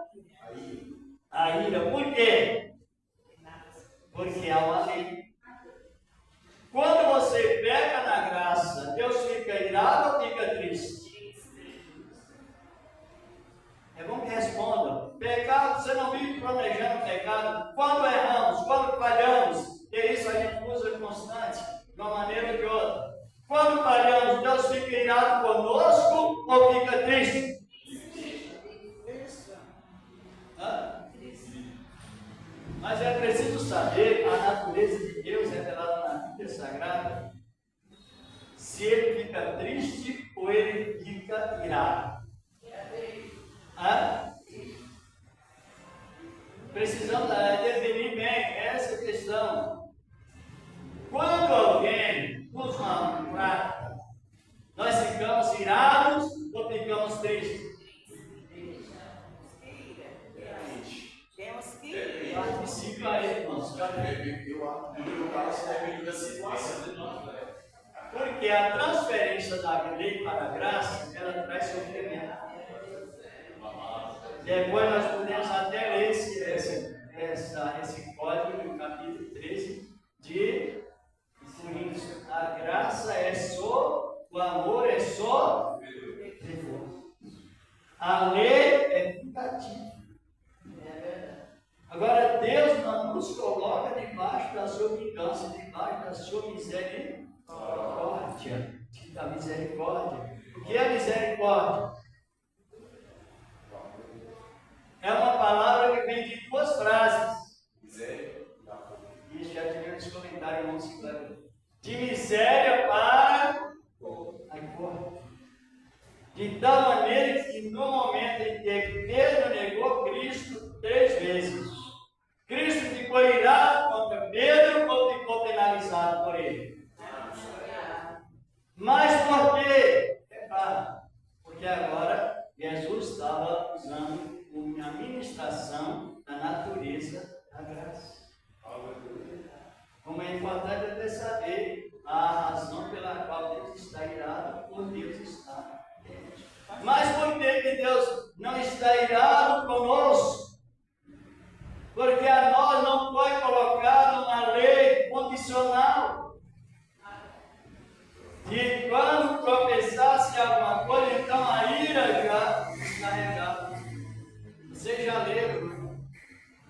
a ira. Por quê? Porque há uma lei. Quando você peca na graça, Deus fica irado ou fica triste? É bom que respondam. Pecado, você não vive planejando pecado. Quando erramos, quando falhamos, e isso a gente usa constante, de uma maneira ou de outra. Quando falhamos, Deus fica irado conosco ou fica triste? Hã? Mas é preciso saber a natureza de Deus revelada na Bíblia Sagrada. Se ele fica triste ou ele fica irado. Precisamos definir bem essa questão. Quando alguém nos maltrata, nós ficamos irados ou ficamos tristes? Temos que ir. Participa aí, irmãos. No meu caso, depende da situação. Porque a transferência da lei para a graça, ela traz sofrimento. Depois nós podemos até ler esse código no capítulo 13 de Coríntios. A graça é só, o amor é só fervor. A lei é vingativa. Agora Deus não nos coloca debaixo da sua vingança, debaixo da sua misericórdia. Da misericórdia. O que é misericórdia? É uma palavra que vem de duas frases. Isso já tivemos esse comentário no segundo. De miséria para a corte. De tal maneira que no momento em que Pedro negou Cristo 3 vezes, Cristo ficou irado contra Pedro ou ficou penalizado por ele? Mas por quê? Porque agora Jesus estava usando a ministração da natureza da graça. Como é importante até saber a razão pela qual Deus está irado ou Deus está quente. Mas por que Deus não está irado conosco? Porque a nós não foi colocado na lei condicional. E quando tropeçasse alguma coisa, então a ira já carregava. Você já leu?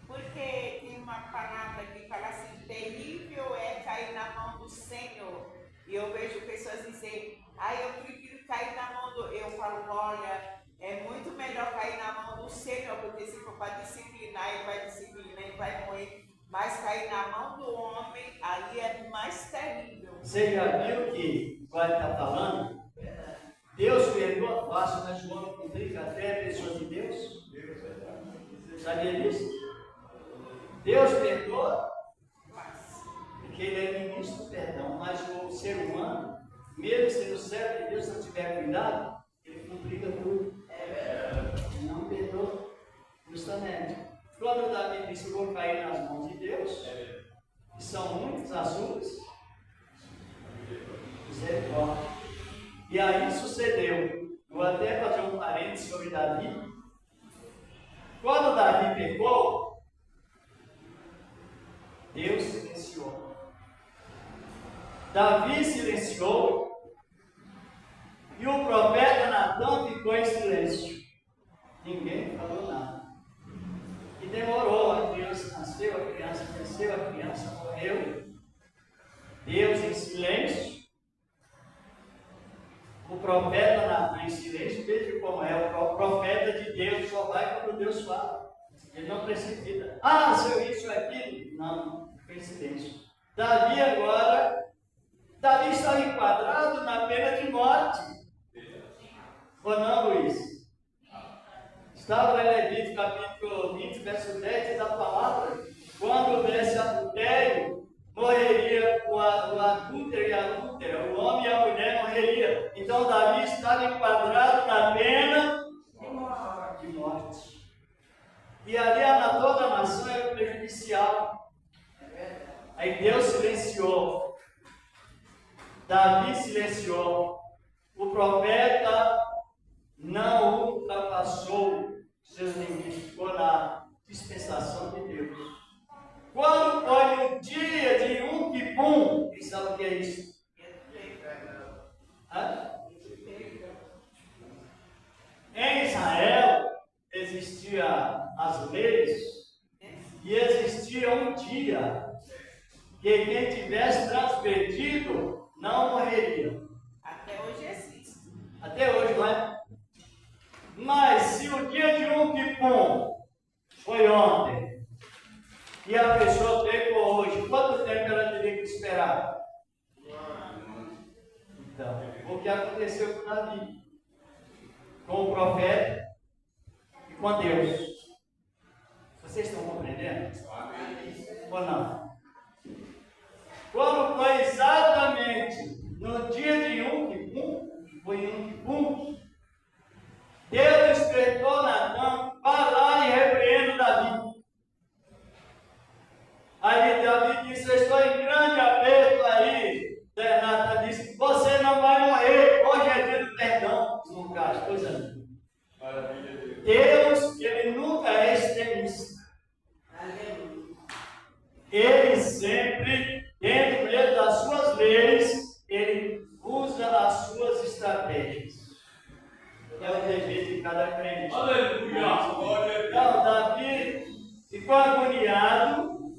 Porque tem uma palavra que fala assim: terrível é cair na mão do Senhor. E eu vejo pessoas dizer: eu prefiro cair na mão do. Eu falo: olha, é muito melhor cair na mão do Senhor, porque se for para disciplinar, ele vai disciplinar, ele vai morrer. Mas cair na mão do homem, aí é mais terrível. Você já viu que, quando ele está falando, Deus perdoa fácil, mas o homem complica até a pessoa de Deus? Sabia disso? Deus perdoa, porque ele é ministro do perdão, mas o ser humano, mesmo sendo servo de Deus, se não tiver cuidado, ele complica tudo. Não perdoa, justamente. Quando Davi disse: vou cair nas mãos de Deus, que são muitos azuis, misericórdia. E aí sucedeu. Vou até fazer um parênteses sobre Davi. Quando Davi pecou, Deus silenciou. Davi silenciou e o profeta Natan ficou em silêncio. Ninguém falou nada. E demorou, a criança nasceu, a criança cresceu, a criança morreu. Deus em silêncio. O profeta Natan em silêncio. Veja como é, o profeta de Deus só vai quando Deus fala. Ele não precipita. Seu isso é aquilo. Não, fica em silêncio. Davi agora, Davi estava enquadrado na pena de morte. Ou não, Luiz? Estava em Levítico capítulo 20, verso 10, diz a palavra: quando houvesse adultério, morreria o adúltero e a adúltera, o homem e a mulher morreria. Então Davi estava enquadrado na pena sacrificial. Aí Deus silenciou, Davi silenciou, o profeta não ultrapassou seus limites, ficou na dispensação de Deus. Quando foi no dia de Yom Kippur, quem sabe o que é isso? Em Israel existiam as leis e existia um dia que quem tivesse transgredido não morreria. Até hoje existe. Até hoje, não é? Mas se o dia de Yom Kippur foi ontem e a pessoa pecou hoje, quanto tempo ela teria que esperar? Então, o que aconteceu com Davi, com o profeta e com Deus. Vocês estão compreendendo? Ou não? Quando foi exatamente no dia de Yom Kippur, foi Yom Kippur, Deus despertou Natan para lá e repreenda Davi. Aí Davi disse: eu estou em grande aperto aí. Natan disse: você não vai morrer, hoje é dia do perdão. No caso, coisa linda. Deus, ele nunca é extremista. Ele sempre, dentro das suas leis, ele usa as suas estratégias. É o dever de cada crente. Aleluia! Então, Davi ficou agoniado,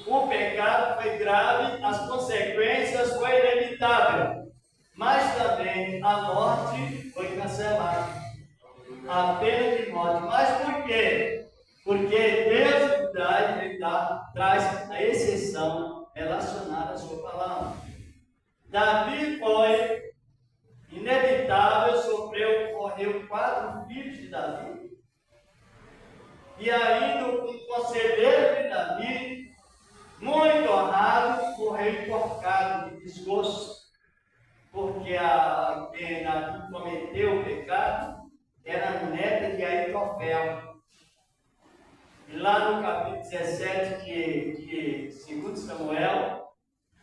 o pecado foi grave, as consequências foram inevitáveis, mas também a morte foi cancelada. A pena de morte. Mas por quê? Porque Deus traz a exceção relacionada à sua palavra. Davi foi inevitável, morreu 4 filhos de Davi. E ainda um conselheiro de Davi, muito honrado, morreu enforcado de desgosto, porque quem Davi cometeu o pecado era neta de Aitofel. E lá no capítulo 17 de 2 Samuel,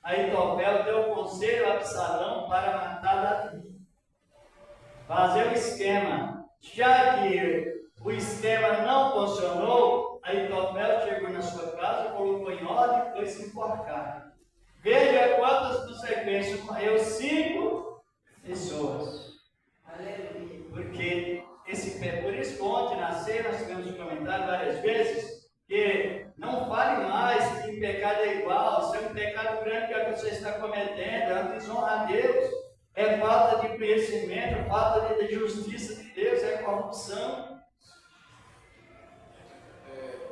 Aitofel deu conselho a Absalão para matar Davi. Fazer o esquema. Já que o esquema não funcionou, Aitofel chegou na sua casa, colocou em ordem e foi se enforcar. Veja quantas consequências. Morreu 5 pessoas. Aleluia. Porque por isso ontem na ceia nós tivemos um comentário várias vezes que não fale mais que pecado é igual, se é um pecado grande que você está cometendo, é desonra a Deus, é falta de conhecimento, falta de justiça de Deus, é corrupção.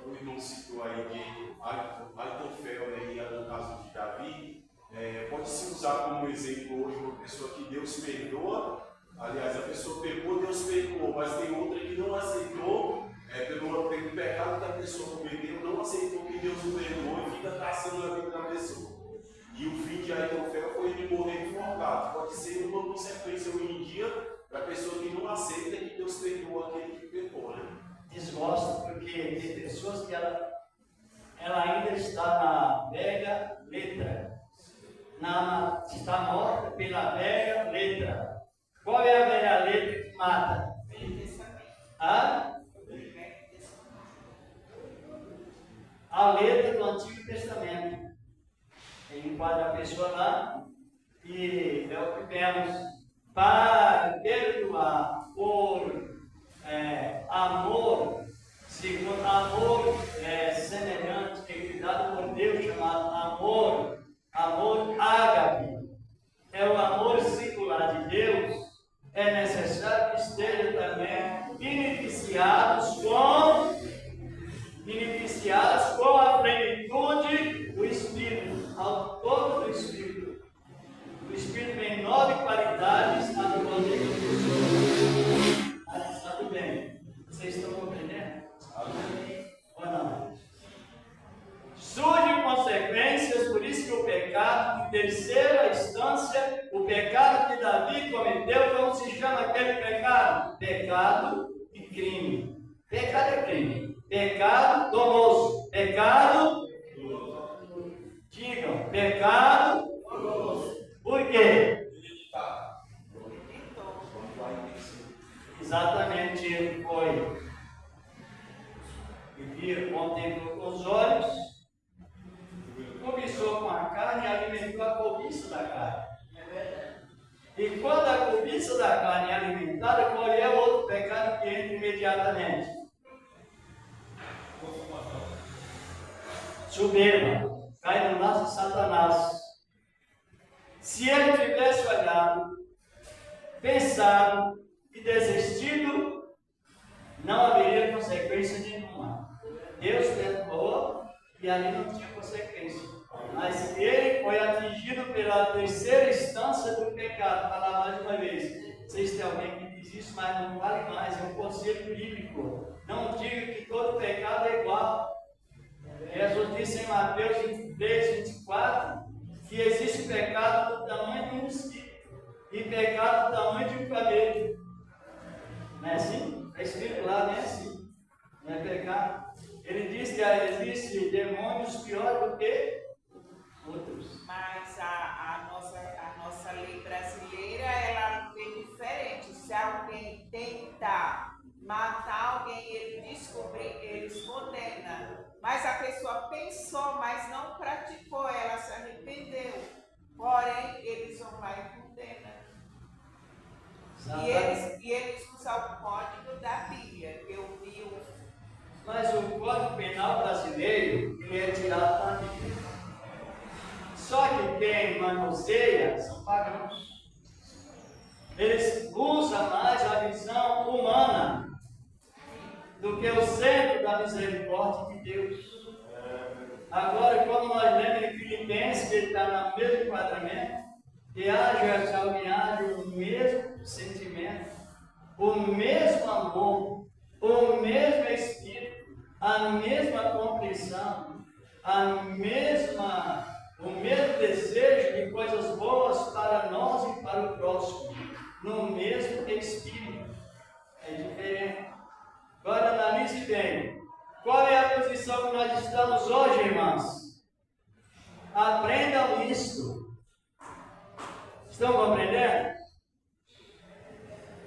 O irmão citou aí de Aitofel, né, e no caso de Davi, pode-se usar como exemplo hoje uma pessoa que Deus perdoa. Aliás, a pessoa pecou, Deus perdoou, mas tem outra que não aceitou, pelo pecado que a pessoa cometeu, não aceitou que Deus o perdoou e fica caçando a vida da pessoa. E o fim de Aitofel foi ele morrer enforcado. Pode ser uma consequência hoje em dia para a pessoa que não aceita que Deus perdoa aquele que pecou, né? Desgosto, porque tem pessoas que ela ainda está na velha letra, está morta pela velha letra. Qual é a velha letra que mata? A letra do Antigo Testamento. Ele enquadra a pessoa lá e é o que temos para perdoar por amor, segundo amor semelhante, que é dado por Deus, chamado amor ágape. É o amor singular de Deus. É necessário que estejam também beneficiados com a plenitude do Espírito, ao todo do Espírito. O Espírito vem 9 qualidades a quando ele funciona. Está tudo bem? Vocês estão compreendendo? Amém. Ou não? Surgem consequências, por isso que o pecado, em terceira instância, o pecado que Davi cometeu, como se chama aquele pecado? Pecado e crime. Pecado é crime. Pecado doloso Pecado, digam, pecado, por quê? Exatamente, ele foi e viu, contemplou com os olhos, cobiçou com a carne e alimentou a cobiça da carne. E quando a cobiça da carne é alimentada, qual é o outro pecado que entra imediatamente? Soberba. Cai no laço de Satanás. Se ele tivesse olhado, pensado e desistido, não haveria consequência nenhuma. Deus perdoou e ali não tinha consequência. Mas ele foi atingido pela terceira instância do pecado. Vou falar mais uma vez. Vocês têm alguém que diz isso, mas não vale mais. É um conselho bíblico. Não diga que todo pecado é igual. Jesus disse em Mateus 23, 24, que existe pecado do tamanho de um mosquito e pecado do tamanho de um cabelo. Não é assim? Está escrito lá, não é assim. Não é pecado. Ele diz que existe demônios piores do que outros. Mas a nossa lei brasileira, ela é diferente. Se alguém tentar matar alguém e ele descobrir, eles condenam. Mas a pessoa pensou, mas não praticou, ela se arrependeu. Porém, eles vão lá e condenam. E eles usam o código da Bíblia. Eu vi o... Mas o Código Penal brasileiro, ele é tirado da Bíblia. Só que quem manuseia são pagãos. Eles usam mais a visão humana do que o centro da misericórdia de Deus. Agora, como nós lemos em Filipenses, que ele está no mesmo enquadramento, que haja, se alguém haja o mesmo sentimento, o mesmo amor, o mesmo espírito, a mesma compreensão, o mesmo desejo de coisas boas para nós e para o próximo, no mesmo espírito. É diferente. Agora analise bem. Qual é a posição que nós estamos hoje, irmãos? Aprendam isto. Estão compreendendo?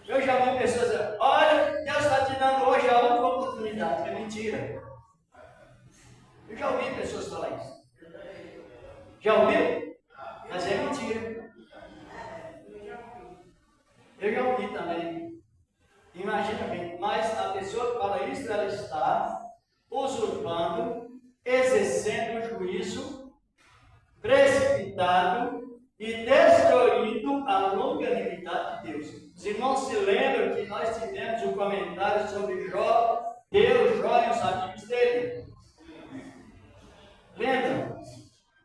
Eu já vi pessoas dizendo, olha, Deus está te dando hoje a última oportunidade, que é mentira. Eu já ouvi pessoas falar isso. Já ouviu? Mas é mentira. Eu já ouvi também. Imagina bem, mas a pessoa que fala isso, ela está usurpando, exercendo o juízo precipitado e destruindo a longanimidade de Deus. Os irmãos se lembram que nós tivemos um comentário sobre Jó, Deus, Jó e os amigos dele. Lembram?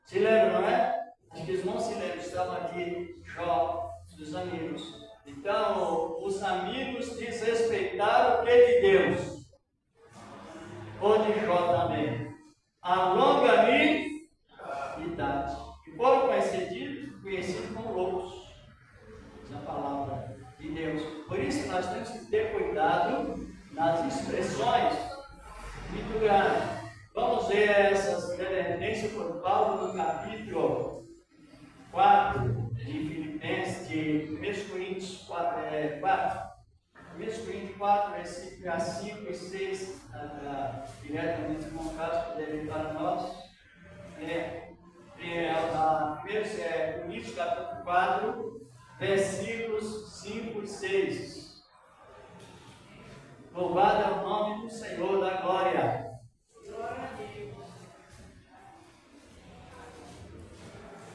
Se lembram, não é? Acho que eles não se lembram, estavam aqui, Jó, dos amigos. Então, os amigos desrespeitaram o que de Deus? Ou de Jó também? A longanimidade. E foram conhecidos como loucos. Essa é a palavra de Deus. Por isso nós temos que ter cuidado nas expressões. Muito grande. Vamos ver essas referências por Paulo no capítulo 4 de Filipenses, de 1 Coríntios 4, 1 Coríntios 4, versículos 5 e 6, diretamente com o caso que deve para nós. 1 Coríntios capítulo 4, versículos 5 e 6. Louvado é o nome do Senhor da glória.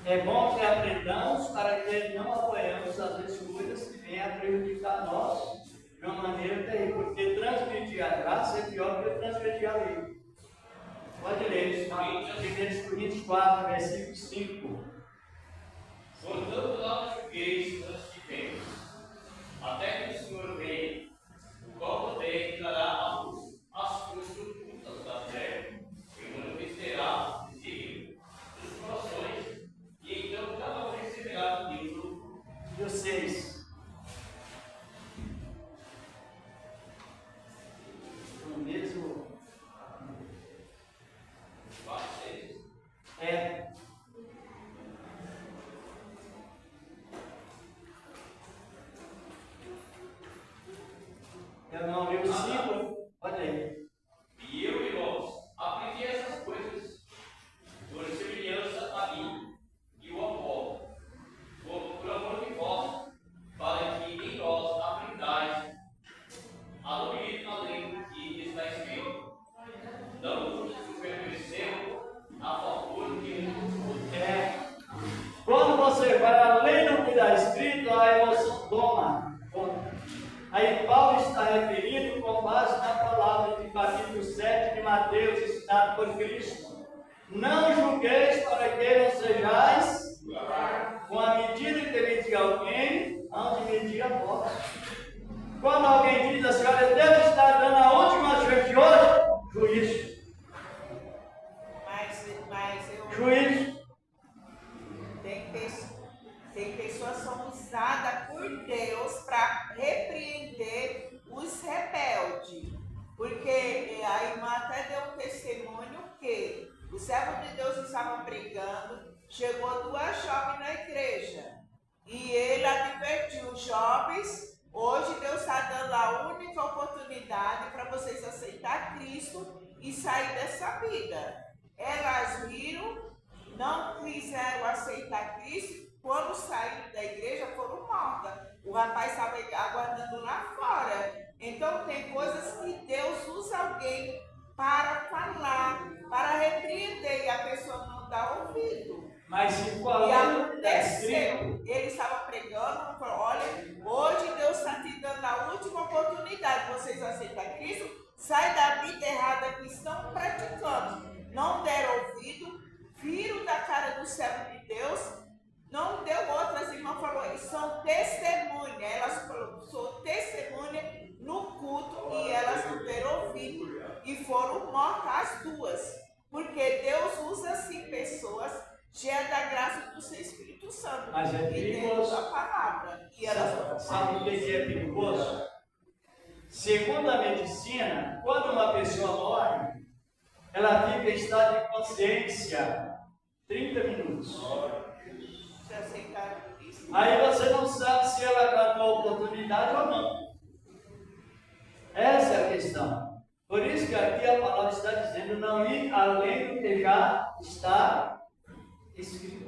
É bom que aprendamos para que não apoiemos as escolhas que venham a prejudicar nós de uma maneira terrível, porque transmitir a graça é pior que transmitir a lei. Pode ler, 1 Coríntios 4, versículo 5. Portanto, não julgueis antes de tempo, até que o Senhor venha, o qual também dará à luz as coisas ocultas da terra, e manifestará o desígnio dos corações, e então cada um receberá o livro. E o 6. O mesmo. Cristo. Não julgueis para que não sejais com a medida que medir alguém, hão de medir a vós. Quando alguém diz assim, olha, Deus está dando a última chance de hoje, juízo. Mas eu. Juízo. Tem pessoas que são usadas por Deus para repreender os rebeldes. Porque a irmã até deu um testemunho que o servo de Deus estava pregando, chegou 2 jovens na igreja. E ele advertiu os jovens. Hoje Deus está dando a única oportunidade para vocês aceitar Cristo e sair dessa vida. Elas viram, não quiseram aceitar Cristo, quando saíram da igreja foram mortas. O rapaz estava aguardando lá fora. Então tem coisas que Deus usa alguém para falar, para repreender e a pessoa não dá ouvido. Mas se qual E é aconteceu, ele estava pregando, falou, olha, hoje Deus está te dando a última oportunidade, vocês aceitam Cristo, sai da vida errada que estão praticando. Não deram ouvido, viram da cara do servo de Deus, não deu outras irmãs, falou, são testemunhas, elas falaram, sou testemunha no culto e elas não deram ouvido e foram mortas as duas, porque Deus usa assim pessoas cheias da graça do seu Espírito Santo. Mas é perigoso. A palavra. E elas Sabe o que é perigoso? Segundo a medicina, quando uma pessoa morre, ela fica em estado de consciência 30 minutos. se aceitaram Cristo. Aí você não sabe se ela catou a oportunidade ou não. Essa é a questão. Por isso que aqui a palavra está dizendo não ir além do que já está escrito.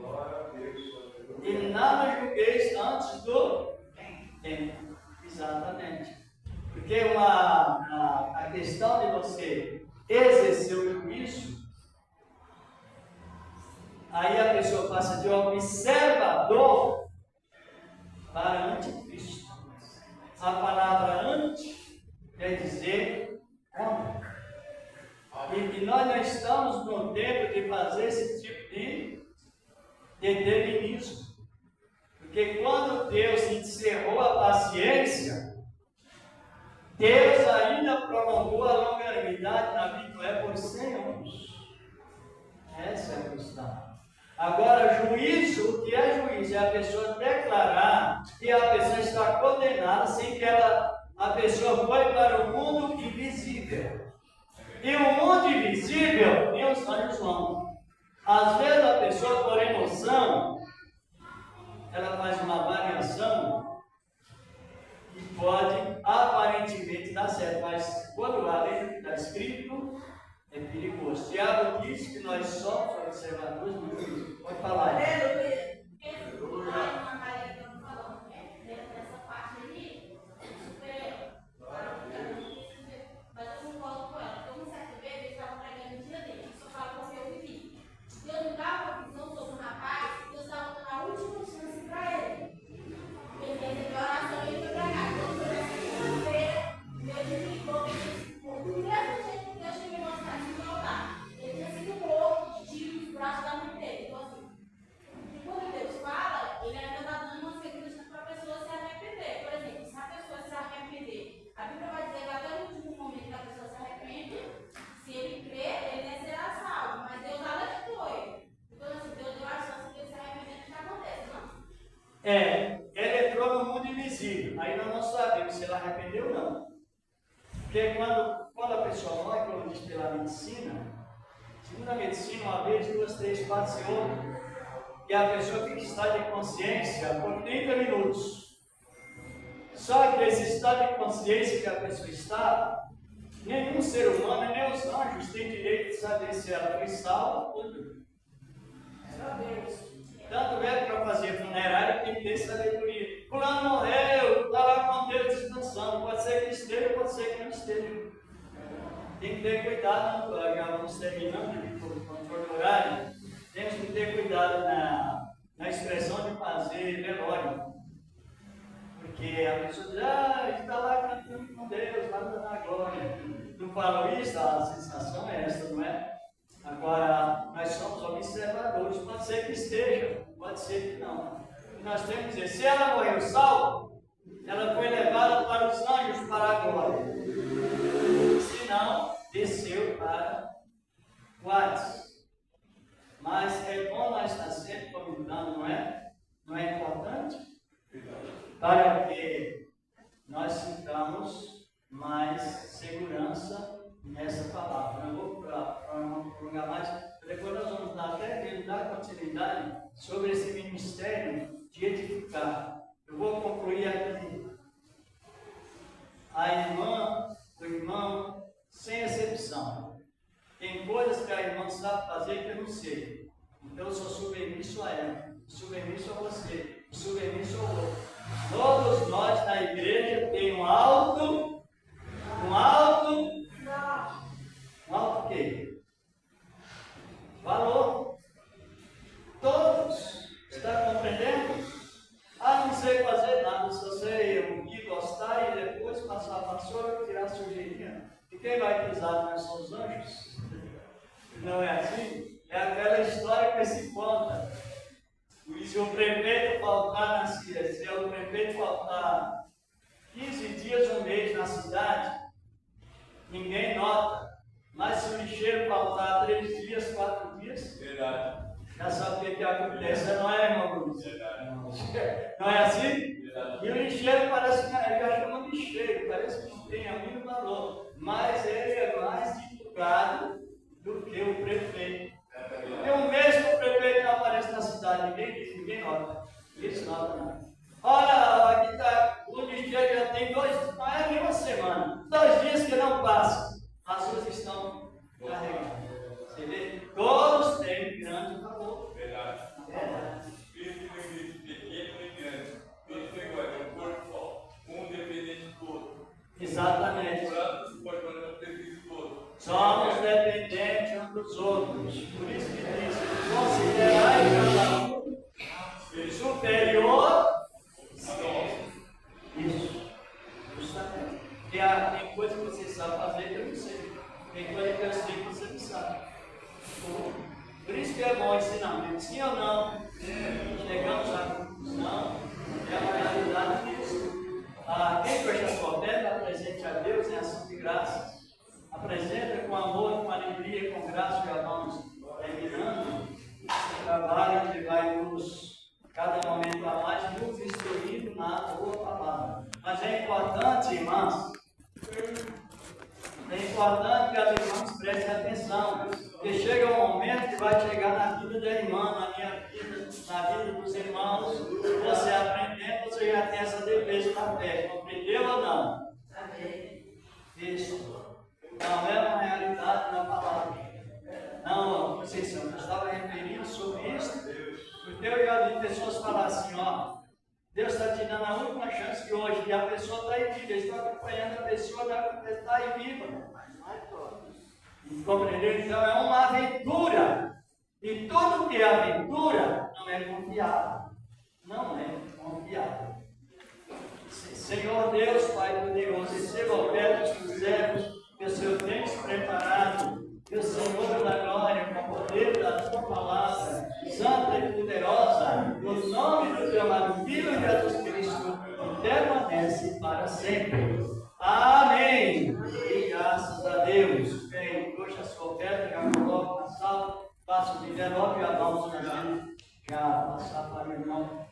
E nada julgueis antes do tempo. Exatamente. Porque a questão de você exercer o juízo, aí a pessoa passa de observador para anticristo. A palavra anti quer dizer homem. E nós não estamos no tempo de fazer esse tipo de determinismo. Porque quando Deus encerrou a paciência, Deus ainda prolongou a longanimidade na vida de Noé por 100 anos. Essa é a questão. Agora, juízo, o que é juízo? É a pessoa declarar que a pessoa está condenada sem que a pessoa foi para o mundo invisível. E o mundo invisível, nem os anjos vão. Às vezes a pessoa, por emoção, ela faz uma variação que pode aparentemente dar certo, mas quando lá dentro está escrito, é perigoso. O diabo diz que nós somos observadores do juízo. Pode falar. Aleluia. Ela entrou no mundo invisível. Aí nós não sabemos se ela arrependeu ou não. Porque quando a pessoa morre, como diz pela medicina, segundo a medicina, uma vez, 2, 3, 4, se ouve, e a pessoa fica em estado de consciência por 30 minutos. Só que esse estado de consciência que a pessoa está, nenhum ser humano, nem os anjos têm direito de saber se ela foi salva ou não. Tanto é que para fazer funerária tem que ter sabedoria. Fulano morreu, está lá com Deus descansando. Pode ser que esteja, pode ser que não esteja. Tem que ter cuidado, já vamos terminando por controle do horário. Temos que ter cuidado na expressão de fazer velório. Porque a pessoa diz, está lá cantando com Deus, lá na glória. Não falam isso, a sensação é essa, não é? Pode ser que não. Nós temos que dizer, se ela morreu salva, ela foi levada para os anjos para a glória. Se não, desceu para o Hades. Mas é bom nós estar sempre comentando, não é? Não é importante? Para que nós sintamos mais segurança nessa palavra. Eu vou prolongar mais, depois nós vamos dar continuidade sobre esse ministério de edificar. Eu vou concluir aqui. A irmã, o irmão, sem exceção. Tem coisas que a irmã sabe fazer que eu não sei. Então eu sou submisso a ela, submisso a você, submisso ao outro. Todos nós na igreja temos um alto quê? Valor. Todos. Está compreendendo? Não sei fazer nada, só sei ouvir, gostar e depois passar a vassoura e tirar a sujeirinha. E quem vai pisar nós são os anjos? Não é assim? É aquela história que se conta. Se o prefeito faltar se o prefeito faltar 15 dias, um mês na cidade, ninguém nota. Mas se o lixeiro faltar 3 dias, 4 dias, Verdade. já sabe o que acontece, não é, irmão Luiz? Verdade. Não é assim? Verdade. E o lixeiro parece que já chama lixeiro, parece que não tem o mínimo valor, mas ele é mais divulgado do que o prefeito. E um mês que o prefeito não aparece na cidade, ninguém nota. Isso nota não. Olha, aqui está, o lixeiro já tem 2, não é nem uma semana, 2 dias que não passa. As ruas estão carregadas. Você vê? Todos têm grande valor. Verdade. Verdade. Espírito pequeno e grande. Espírito igual, é um corpo só. Um dependente do outro. Exatamente. Pode fazer o preciso do outro. Somos dependentes uns dos outros. Por isso que diz: considerai cada um superior. Isso. Justamente. Tem coisa que você sabe fazer que eu não sei. Tem coisa que eu sei que você não sabe. Por isso que é bom ensinamento. Sim ou não? Chegamos à conclusão. É uma realidade disso. Quem fecha a sua fé, apresente a Deus em ação de graças. Apresenta com amor, com alegria, com graça, já vamos terminando esse trabalho que vai nos, cada momento a mais, nos instruindo na boa palavra. Mas é importante, irmãos, é importante que as irmãs prestem atenção, porque chega um momento que vai chegar na vida da irmã, na minha vida, na vida dos irmãos. Você aprendendo, você já tem essa defesa da fé. Compreendeu ou não? Amém. Isso. Não é uma realidade na palavra. Não, Conceição, eu estava referindo sobre isso, porque eu já vi pessoas falar assim, ó, Deus está te dando a última chance de hoje, e a pessoa está em vida, estou acompanhando a pessoa, está em viva. Compreendeu? Então é uma aventura. E tudo que é aventura não é confiável. Não é confiável. Senhor Deus, Pai poderoso, receba o pé dos teus servos, que o Senhor tem se preparado, que o Senhor da glória, com o poder da tua palavra, santa e poderosa, no nome do teu amado Filho Jesus Cristo, permanece para sempre. Amém. E graças a Deus. Quem puxa a sua oferta, já coloca na sala, passa o envelope e a vamos já passar para o irmão.